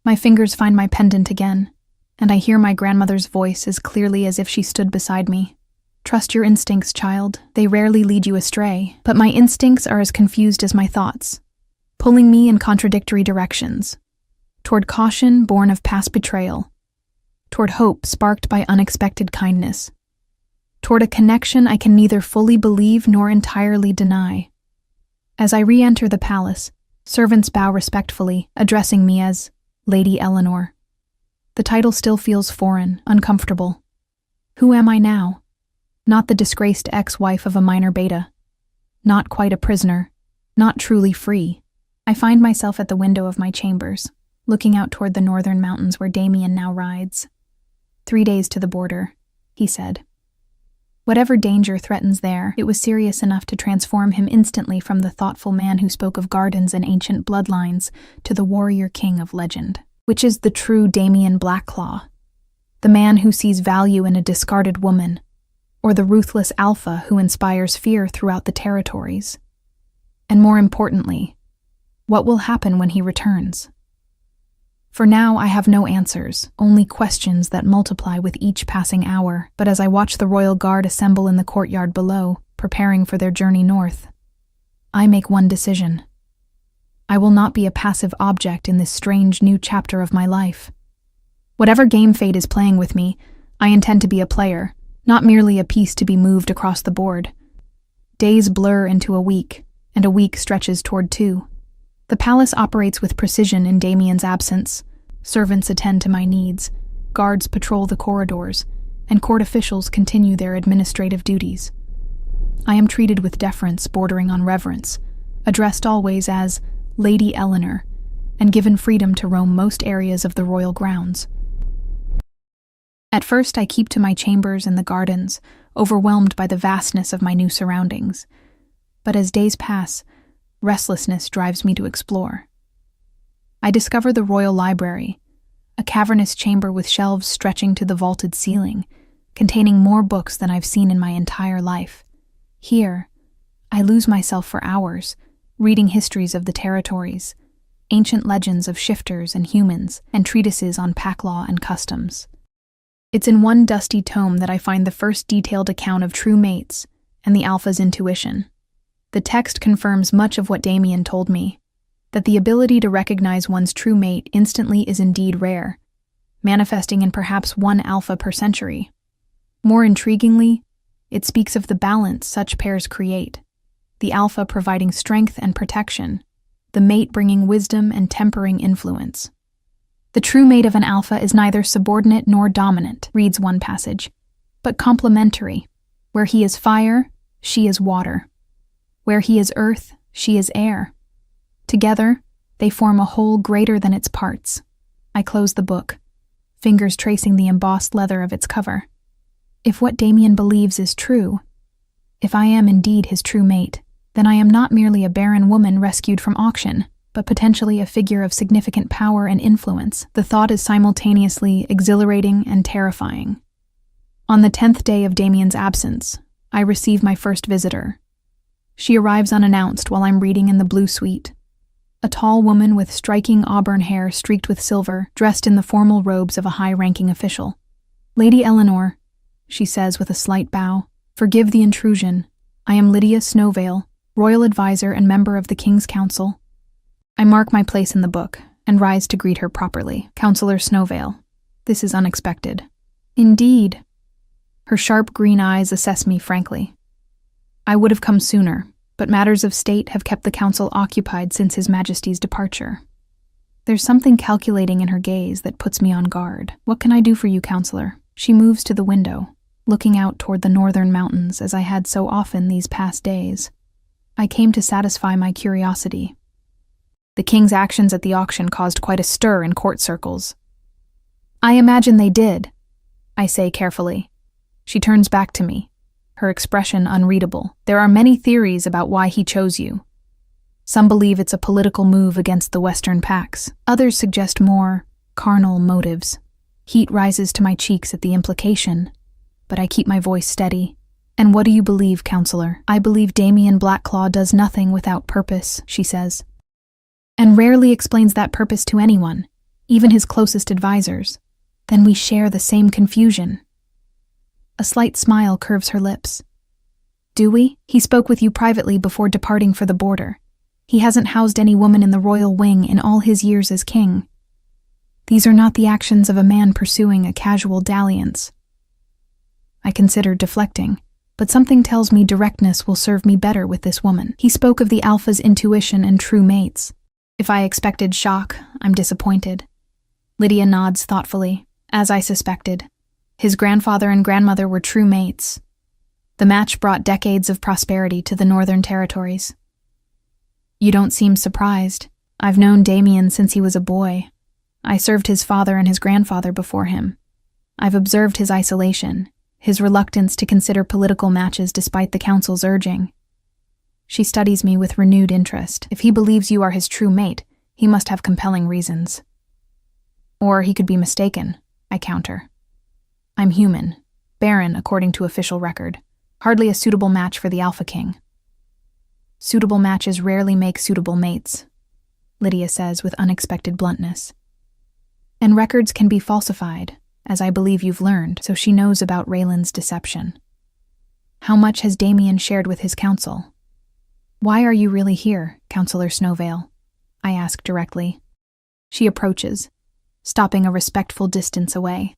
My fingers find my pendant again, and I hear my grandmother's voice as clearly as if she stood beside me. Trust your instincts, child. They rarely lead you astray, but my instincts are as confused as my thoughts, pulling me in contradictory directions, toward caution born of past betrayal, toward hope sparked by unexpected kindness, toward a connection I can neither fully believe nor entirely deny. As I re-enter the palace, servants bow respectfully, addressing me as Lady Eleanor. The title still feels foreign, uncomfortable. Who am I now? Not the disgraced ex-wife of a minor beta. Not quite a prisoner. Not truly free. I find myself at the window of my chambers, looking out toward the northern mountains where Damien now rides. 3 days to the border, he said. Whatever danger threatens there, it was serious enough to transform him instantly from the thoughtful man who spoke of gardens and ancient bloodlines to the warrior king of legend. Which is the true Damien Blackclaw? The man who sees value in a discarded woman, or the ruthless alpha who inspires fear throughout the territories? And more importantly, what will happen when he returns? For now, I have no answers, only questions that multiply with each passing hour. But as I watch the royal guard assemble in the courtyard below, preparing for their journey north, I make one decision. I will not be a passive object in this strange new chapter of my life. Whatever game fate is playing with me, I intend to be a player, not merely a piece to be moved across the board. Days blur into a week, and a week stretches toward 2. The palace operates with precision in Damien's absence. Servants attend to my needs, guards patrol the corridors, and court officials continue their administrative duties. I am treated with deference bordering on reverence, addressed always as Lady Eleanor, and given freedom to roam most areas of the royal grounds. At first, I keep to my chambers and the gardens, overwhelmed by the vastness of my new surroundings. But as days pass, restlessness drives me to explore. I discover the royal library, a cavernous chamber with shelves stretching to the vaulted ceiling, containing more books than I've seen in my entire life. Here, I lose myself for hours, reading histories of the territories, ancient legends of shifters and humans, and treatises on pack law and customs. It's in one dusty tome that I find the first detailed account of true mates and the alpha's intuition. The text confirms much of what Damien told me, that the ability to recognize one's true mate instantly is indeed rare, manifesting in perhaps one alpha per century. More intriguingly, it speaks of the balance such pairs create, the alpha providing strength and protection, the mate bringing wisdom and tempering influence. The true mate of an alpha is neither subordinate nor dominant, reads one passage, but complementary. Where he is fire, she is water. Where he is earth, she is air. Together, they form a whole greater than its parts. I close the book, fingers tracing the embossed leather of its cover. If what Damien believes is true, if I am indeed his true mate, then I am not merely a barren woman rescued from auction, but potentially a figure of significant power and influence. The thought is simultaneously exhilarating and terrifying. On the 10th day of Damien's absence, I receive my first visitor. She arrives unannounced while I'm reading in the blue suite. A tall woman with striking auburn hair streaked with silver, dressed in the formal robes of a high-ranking official. Lady Eleanor, she says with a slight bow, forgive the intrusion. I am Lydia Snowvale, royal advisor and member of the King's Council. I mark my place in the book and rise to greet her properly. Counselor Snowvale, this is unexpected. Indeed. Her sharp green eyes assess me frankly. I would have come sooner, but matters of state have kept the council occupied since His Majesty's departure. There's something calculating in her gaze that puts me on guard. What can I do for you, counselor? She moves to the window, looking out toward the northern mountains as I had so often these past days. I came to satisfy my curiosity. The king's actions at the auction caused quite a stir in court circles. I imagine they did, I say carefully. She turns back to me, her expression unreadable. There are many theories about why he chose you. Some believe it's a political move against the Western Pax. Others suggest more carnal motives. Heat rises to my cheeks at the implication, but I keep my voice steady. And what do you believe, counselor? I believe Damien Blackclaw does nothing without purpose, she says, and rarely explains that purpose to anyone, even his closest advisors. Then we share the same confusion. A slight smile curves her lips. Do we? He spoke with you privately before departing for the border. He hasn't housed any woman in the royal wing in all his years as king. These are not the actions of a man pursuing a casual dalliance. I considered deflecting, but something tells me directness will serve me better with this woman. He spoke of the alpha's intuition and true mates. If I expected shock, I'm disappointed. Lydia nods thoughtfully, as I suspected. His grandfather and grandmother were true mates. The match brought decades of prosperity to the Northern Territories. You don't seem surprised. I've known Damien since he was a boy. I served his father and his grandfather before him. I've observed his isolation, his reluctance to consider political matches despite the council's urging. She studies me with renewed interest. If he believes you are his true mate, he must have compelling reasons. Or he could be mistaken, I counter. I'm human, Barren according to official record, hardly a suitable match for the Alpha King. Suitable matches rarely make suitable mates, Lydia says with unexpected bluntness. And records can be falsified, as I believe you've learned, so she knows about Raylan's deception. How much has Damien shared with his council? Why are you really here, Councillor Snowvale? I ask directly. She approaches, stopping a respectful distance away.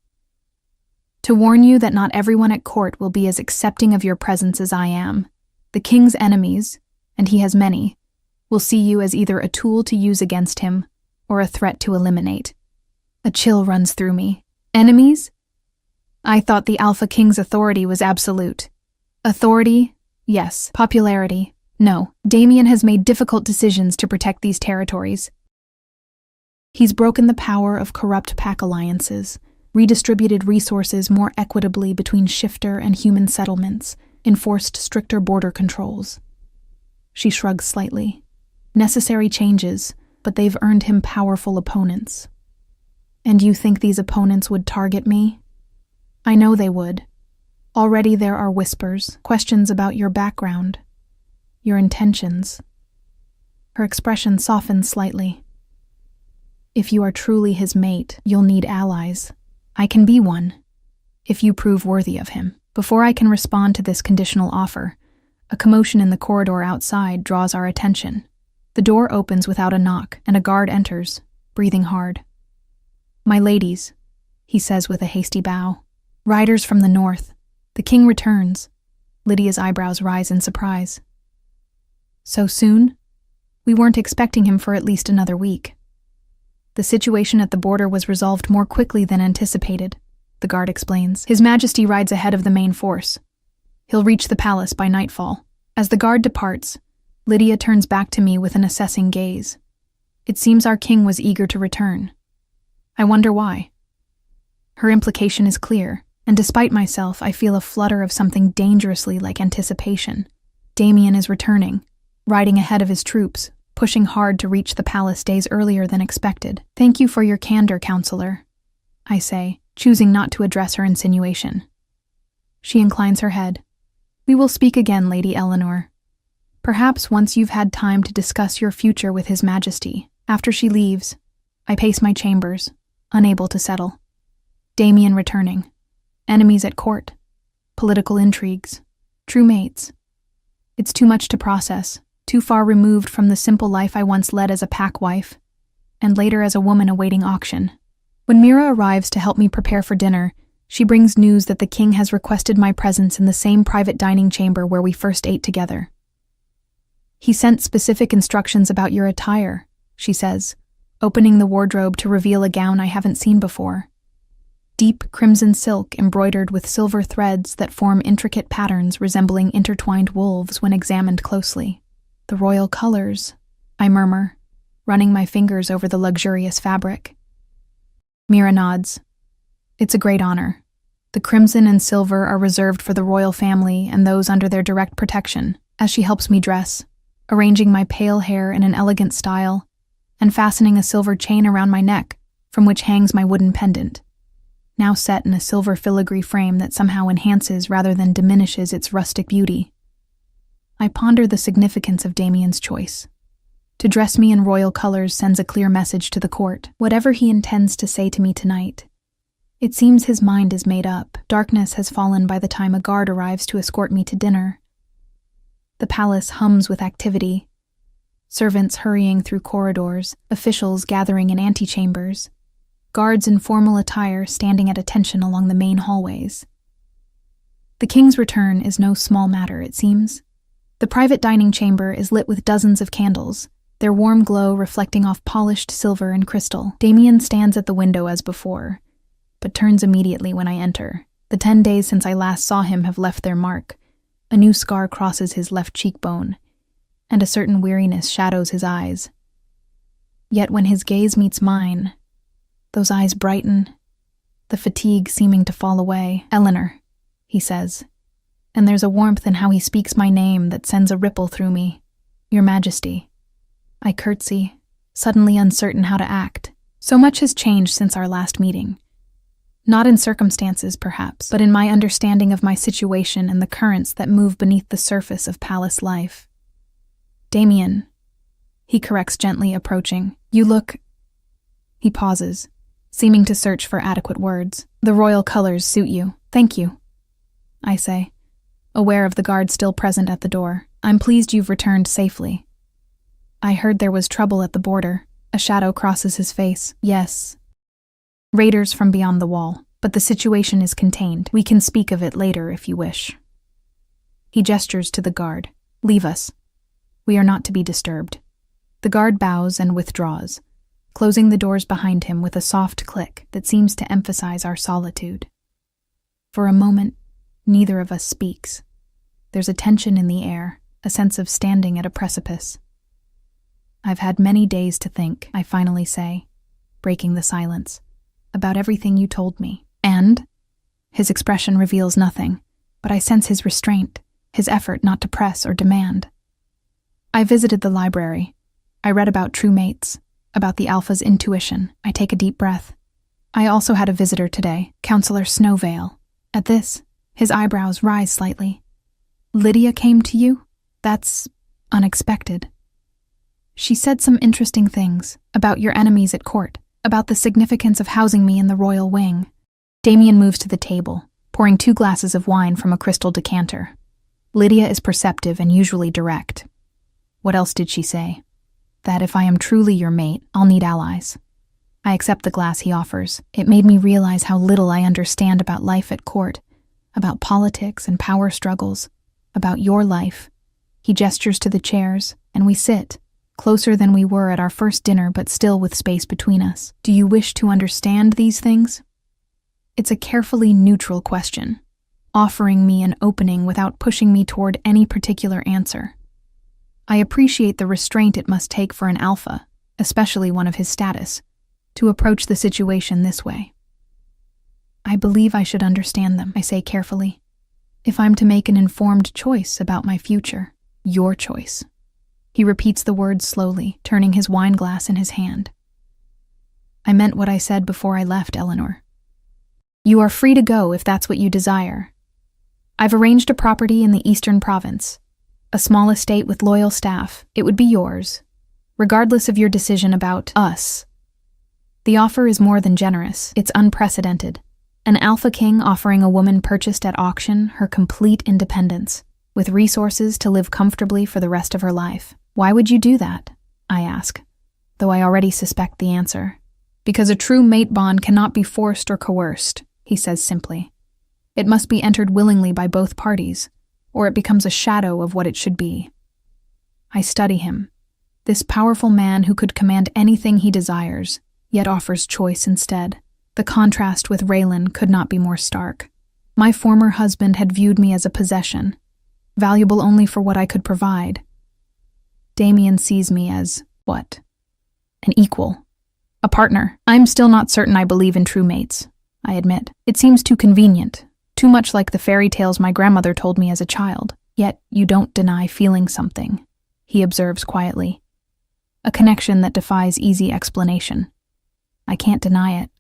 To warn you that not everyone at court will be as accepting of your presence as I am. The king's enemies, and he has many, will see you as either a tool to use against him or a threat to eliminate. A chill runs through me. Enemies? I thought the Alpha King's authority was absolute. Authority? Yes. Popularity? No. Damien has made difficult decisions to protect these territories. He's broken the power of corrupt pack alliances, redistributed resources more equitably between shifter and human settlements, enforced stricter border controls. She shrugs slightly. Necessary changes, but they've earned him powerful opponents. And you think these opponents would target me? I know they would. Already there are whispers, questions about your background, your intentions. Her expression softens slightly. If you are truly his mate, you'll need allies. I can be one, if you prove worthy of him. Before I can respond to this conditional offer, a commotion in the corridor outside draws our attention. The door opens without a knock, and a guard enters, breathing hard. My ladies, he says with a hasty bow. Riders from the north. The king returns. Lydia's eyebrows rise in surprise. So soon? We weren't expecting him for at least another week. The situation at the border was resolved more quickly than anticipated, the guard explains. His Majesty rides ahead of the main force. He'll reach the palace by nightfall. As the guard departs, Lydia turns back to me with an assessing gaze. It seems our king was eager to return. I wonder why. Her implication is clear, and despite myself, I feel a flutter of something dangerously like anticipation. Damien is returning, riding ahead of his troops, pushing hard to reach the palace days earlier than expected. Thank you for your candor, counselor, I say, choosing not to address her insinuation. She inclines her head. We will speak again, Lady Eleanor. Perhaps once you've had time to discuss your future with His Majesty. After she leaves, I pace my chambers, unable to settle. Damien returning. Enemies at court. Political intrigues. True mates. It's too much to process, too far removed from the simple life I once led as a pack wife, and later as a woman awaiting auction. When Mira arrives to help me prepare for dinner, she brings news that the king has requested my presence in the same private dining chamber where we first ate together. He sent specific instructions about your attire, she says, opening the wardrobe to reveal a gown I haven't seen before. Deep crimson silk embroidered with silver threads that form intricate patterns resembling intertwined wolves when examined closely. The royal colors, I murmur, running my fingers over the luxurious fabric. Mira nods. It's a great honor. The crimson and silver are reserved for the royal family and those under their direct protection, as she helps me dress, arranging my pale hair in an elegant style, and fastening a silver chain around my neck, from which hangs my wooden pendant. now set in a silver filigree frame that somehow enhances rather than diminishes its rustic beauty. I ponder the significance of Damien's choice. To dress me in royal colors sends a clear message to the court. Whatever he intends to say to me tonight, it seems his mind is made up. Darkness has fallen by the time a guard arrives to escort me to dinner. The palace hums with activity. Servants hurrying through corridors, officials gathering in antechambers, guards in formal attire standing at attention along the main hallways. The king's return is no small matter, it seems. The private dining chamber is lit with dozens of candles, their warm glow reflecting off polished silver and crystal. Damien stands at the window as before, but turns immediately when I enter. The 10 days since I last saw him have left their mark. A new scar crosses his left cheekbone, and a certain weariness shadows his eyes. Yet when his gaze meets mine, those eyes brighten, the fatigue seeming to fall away. "Eleanor," he says, and there's a warmth in how he speaks my name that sends a ripple through me. "Your Majesty." I curtsy, suddenly uncertain how to act. So much has changed since our last meeting. Not in circumstances, perhaps, but in my understanding of my situation and the currents that move beneath the surface of palace life. "Damien," he corrects gently, approaching. "You look—" He pauses, seeming to search for adequate words. "The royal colors suit you." "Thank you," I say, aware of the guard still present at the door. "I'm pleased you've returned safely." "I heard there was trouble at the border." A shadow crosses his face. "Yes. Raiders from beyond the wall, but the situation is contained. We can speak of it later if you wish." He gestures to the guard. "Leave us. We are not to be disturbed." The guard bows and withdraws, closing the doors behind him with a soft click that seems to emphasize our solitude. For a moment, neither of us speaks. There's a tension in the air, a sense of standing at a precipice. "I've had many days to think," I finally say, breaking the silence, "about everything you told me." "And?" His expression reveals nothing, but I sense his restraint, his effort not to press or demand. "I visited the library. I read about true mates, about the alpha's intuition." I take a deep breath. "I also had a visitor today, Counselor Snowvale." At this, his eyebrows rise slightly. "Lydia came to you? That's unexpected." "She said some interesting things about your enemies at court, about the significance of housing me in the royal wing." Damien moves to the table, pouring 2 glasses of wine from a crystal decanter. "Lydia is perceptive and usually direct." "What else did she say?" "That if I am truly your mate, I'll need allies." I accept the glass he offers. It made me realize how little I understand about life at court, about politics and power struggles, about your life. He gestures to the chairs, and we sit, closer than we were at our first dinner but still with space between us. "Do you wish to understand these things?" It's a carefully neutral question, offering me an opening without pushing me toward any particular answer. I appreciate the restraint it must take for an alpha, especially one of his status, to approach the situation this way. "I believe I should understand them," I say carefully, "if I'm to make an informed choice about my future." "Your choice." He repeats the words slowly, turning his wine glass in his hand. "I meant what I said before I left, Eleanor. You are free to go if that's what you desire. I've arranged a property in the Eastern Province, a small estate with loyal staff. It would be yours, regardless of your decision about us. The offer is more than generous. It's unprecedented. An alpha king offering a woman purchased at auction her complete independence, with resources to live comfortably for the rest of her life. Why would you do that? I ask, though I already suspect the answer. Because a true mate bond cannot be forced or coerced, he says simply. It must be entered willingly by both parties, or it becomes a shadow of what it should be. I study him, this powerful man who could command anything he desires, yet offers choice instead. The contrast with Raylan could not be more stark. My former husband had viewed me as a possession, valuable only for what I could provide. Damien sees me as, what? An equal. A partner. I'm still not certain I believe in true mates, I admit. It seems too convenient, too much like the fairy tales my grandmother told me as a child. Yet you don't deny feeling something, he observes quietly. A connection that defies easy explanation. I can't deny it.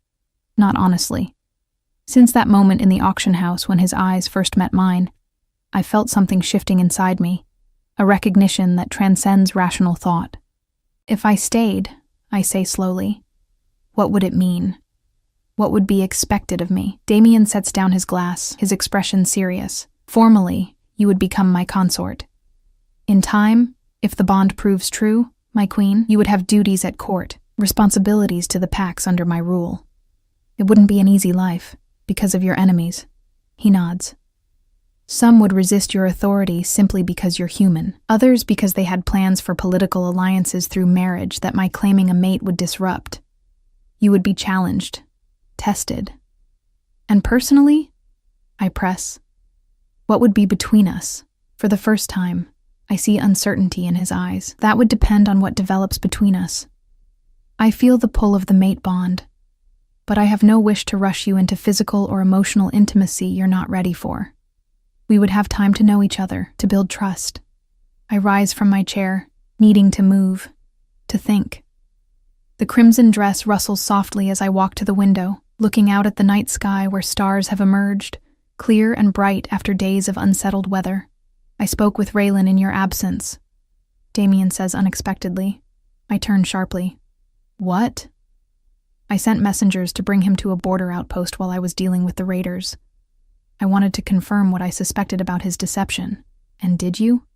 Not honestly. Since that moment in the auction house when his eyes first met mine, I felt something shifting inside me, a recognition that transcends rational thought. If I stayed, I say slowly, what would it mean? What would be expected of me? Damien sets down his glass, his expression serious. Formally, you would become my consort. In time, if the bond proves true, my queen, you would have duties at court, responsibilities to the packs under my rule. It wouldn't be an easy life, because of your enemies. He nods. Some would resist your authority simply because you're human, others because they had plans for political alliances through marriage that my claiming a mate would disrupt. You would be challenged, tested. And personally, I press, what would be between us? For the first time, I see uncertainty in his eyes. That would depend on what develops between us. I feel the pull of the mate bond, but I have no wish to rush you into physical or emotional intimacy you're not ready for. We would have time to know each other, to build trust. I rise from my chair, needing to move, to think. The crimson dress rustles softly as I walk to the window, looking out at the night sky where stars have emerged, clear and bright after days of unsettled weather. I spoke with Raylan in your absence, Damien says unexpectedly. I turn sharply. What? I sent messengers to bring him to a border outpost while I was dealing with the raiders. I wanted to confirm what I suspected about his deception. And did you?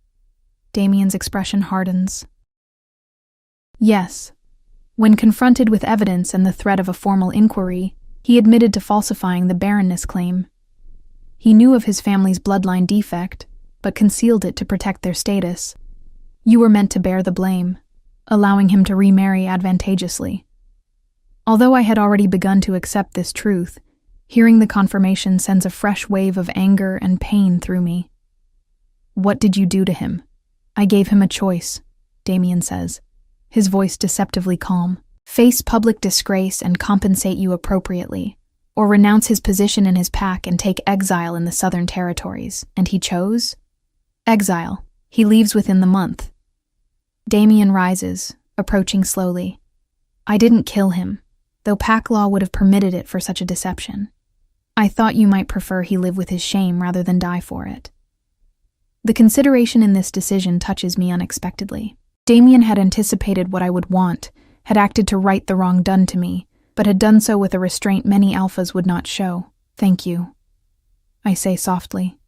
Damien's expression hardens. Yes. When confronted with evidence and the threat of a formal inquiry, he admitted to falsifying the barrenness claim. He knew of his family's bloodline defect, but concealed it to protect their status. You were meant to bear the blame, allowing him to remarry advantageously. Although I had already begun to accept this truth, hearing the confirmation sends a fresh wave of anger and pain through me. What did you do to him? I gave him a choice, Damien says, his voice deceptively calm. Face public disgrace and compensate you appropriately, or renounce his position in his pack and take exile in the Southern Territories. And he chose? Exile. He leaves within the month. Damien rises, approaching slowly. I didn't kill him, though pack law would have permitted it for such a deception. I thought you might prefer he live with his shame rather than die for it. The consideration in this decision touches me unexpectedly. Damien had anticipated what I would want, had acted to right the wrong done to me, but had done so with a restraint many alphas would not show. Thank you, I say softly.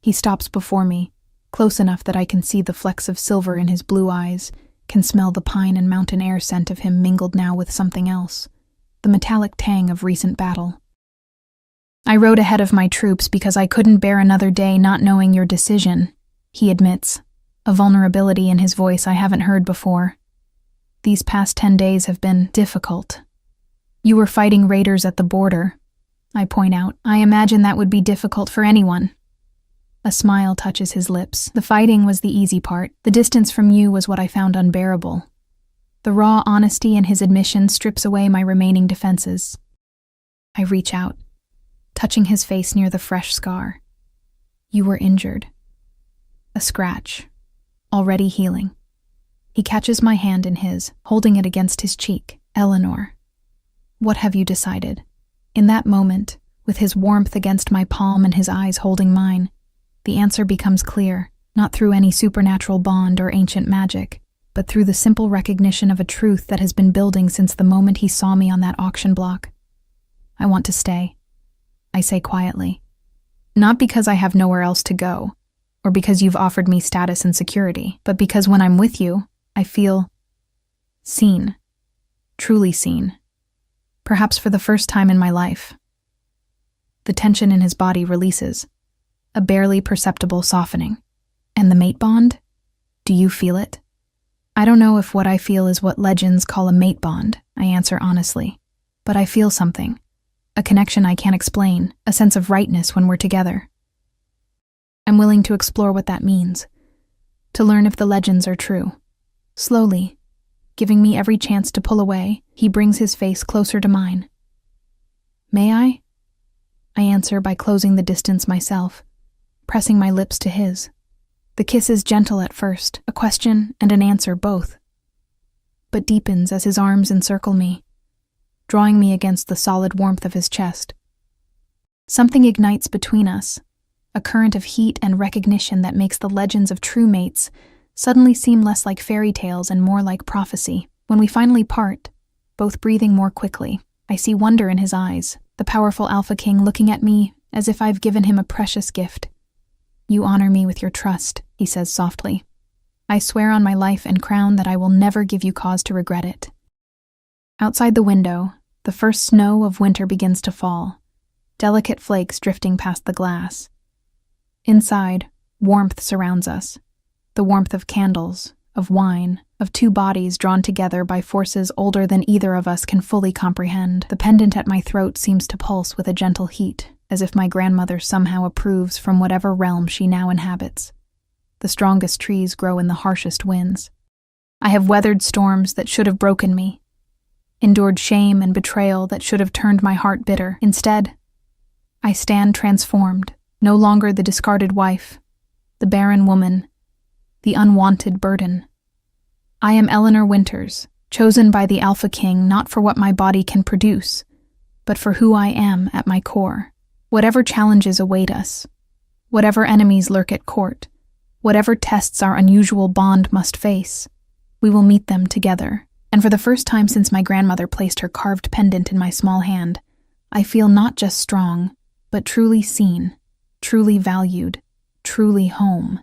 He stops before me, close enough that I can see the flecks of silver in his blue eyes, can smell the pine and mountain air scent of him mingled now with something else, the metallic tang of recent battle. I rode ahead of my troops because I couldn't bear another day not knowing your decision, he admits, a vulnerability in his voice I haven't heard before. These past 10 days have been difficult. You were fighting raiders at the border, I point out. I imagine that would be difficult for anyone. A smile touches his lips. The fighting was the easy part. The distance from you was what I found unbearable. The raw honesty in his admission strips away my remaining defenses. I reach out, touching his face near the fresh scar. You were injured. A scratch, already healing. He catches my hand in his, holding it against his cheek. Eleanor, what have you decided? In that moment, with his warmth against my palm and his eyes holding mine, the answer becomes clear, not through any supernatural bond or ancient magic, but through the simple recognition of a truth that has been building since the moment he saw me on that auction block. I want to stay, I say quietly. Not because I have nowhere else to go, or because you've offered me status and security, but because when I'm with you, I feel seen, truly seen, perhaps for the first time in my life. The tension in his body releases, a barely perceptible softening. And the mate bond? Do you feel it? I don't know if what I feel is what legends call a mate bond, I answer honestly, but I feel something, a connection I can't explain, a sense of rightness when we're together. I'm willing to explore what that means, to learn if the legends are true. Slowly, giving me every chance to pull away, he brings his face closer to mine. May I? I answer by closing the distance myself, pressing my lips to his. The kiss is gentle at first, a question and an answer both, but deepens as his arms encircle me, drawing me against the solid warmth of his chest. Something ignites between us, a current of heat and recognition that makes the legends of true mates suddenly seem less like fairy tales and more like prophecy. When we finally part, both breathing more quickly, I see wonder in his eyes, the powerful Alpha King looking at me as if I've given him a precious gift. "You honor me with your trust," he says softly. "I swear on my life and crown that I will never give you cause to regret it." Outside the window, the first snow of winter begins to fall, delicate flakes drifting past the glass. Inside, warmth surrounds us, the warmth of candles, of wine, of two bodies drawn together by forces older than either of us can fully comprehend. The pendant at my throat seems to pulse with a gentle heat, as if my grandmother somehow approves from whatever realm she now inhabits. The strongest trees grow in the harshest winds. I have weathered storms that should have broken me, endured shame and betrayal that should have turned my heart bitter. Instead, I stand transformed, no longer the discarded wife, the barren woman, the unwanted burden. I am Eleanor Winters, chosen by the Alpha King not for what my body can produce, but for who I am at my core. Whatever challenges await us, whatever enemies lurk at court, whatever tests our unusual bond must face, we will meet them together. And for the first time since my grandmother placed her carved pendant in my small hand, I feel not just strong, but truly seen, truly valued, truly home.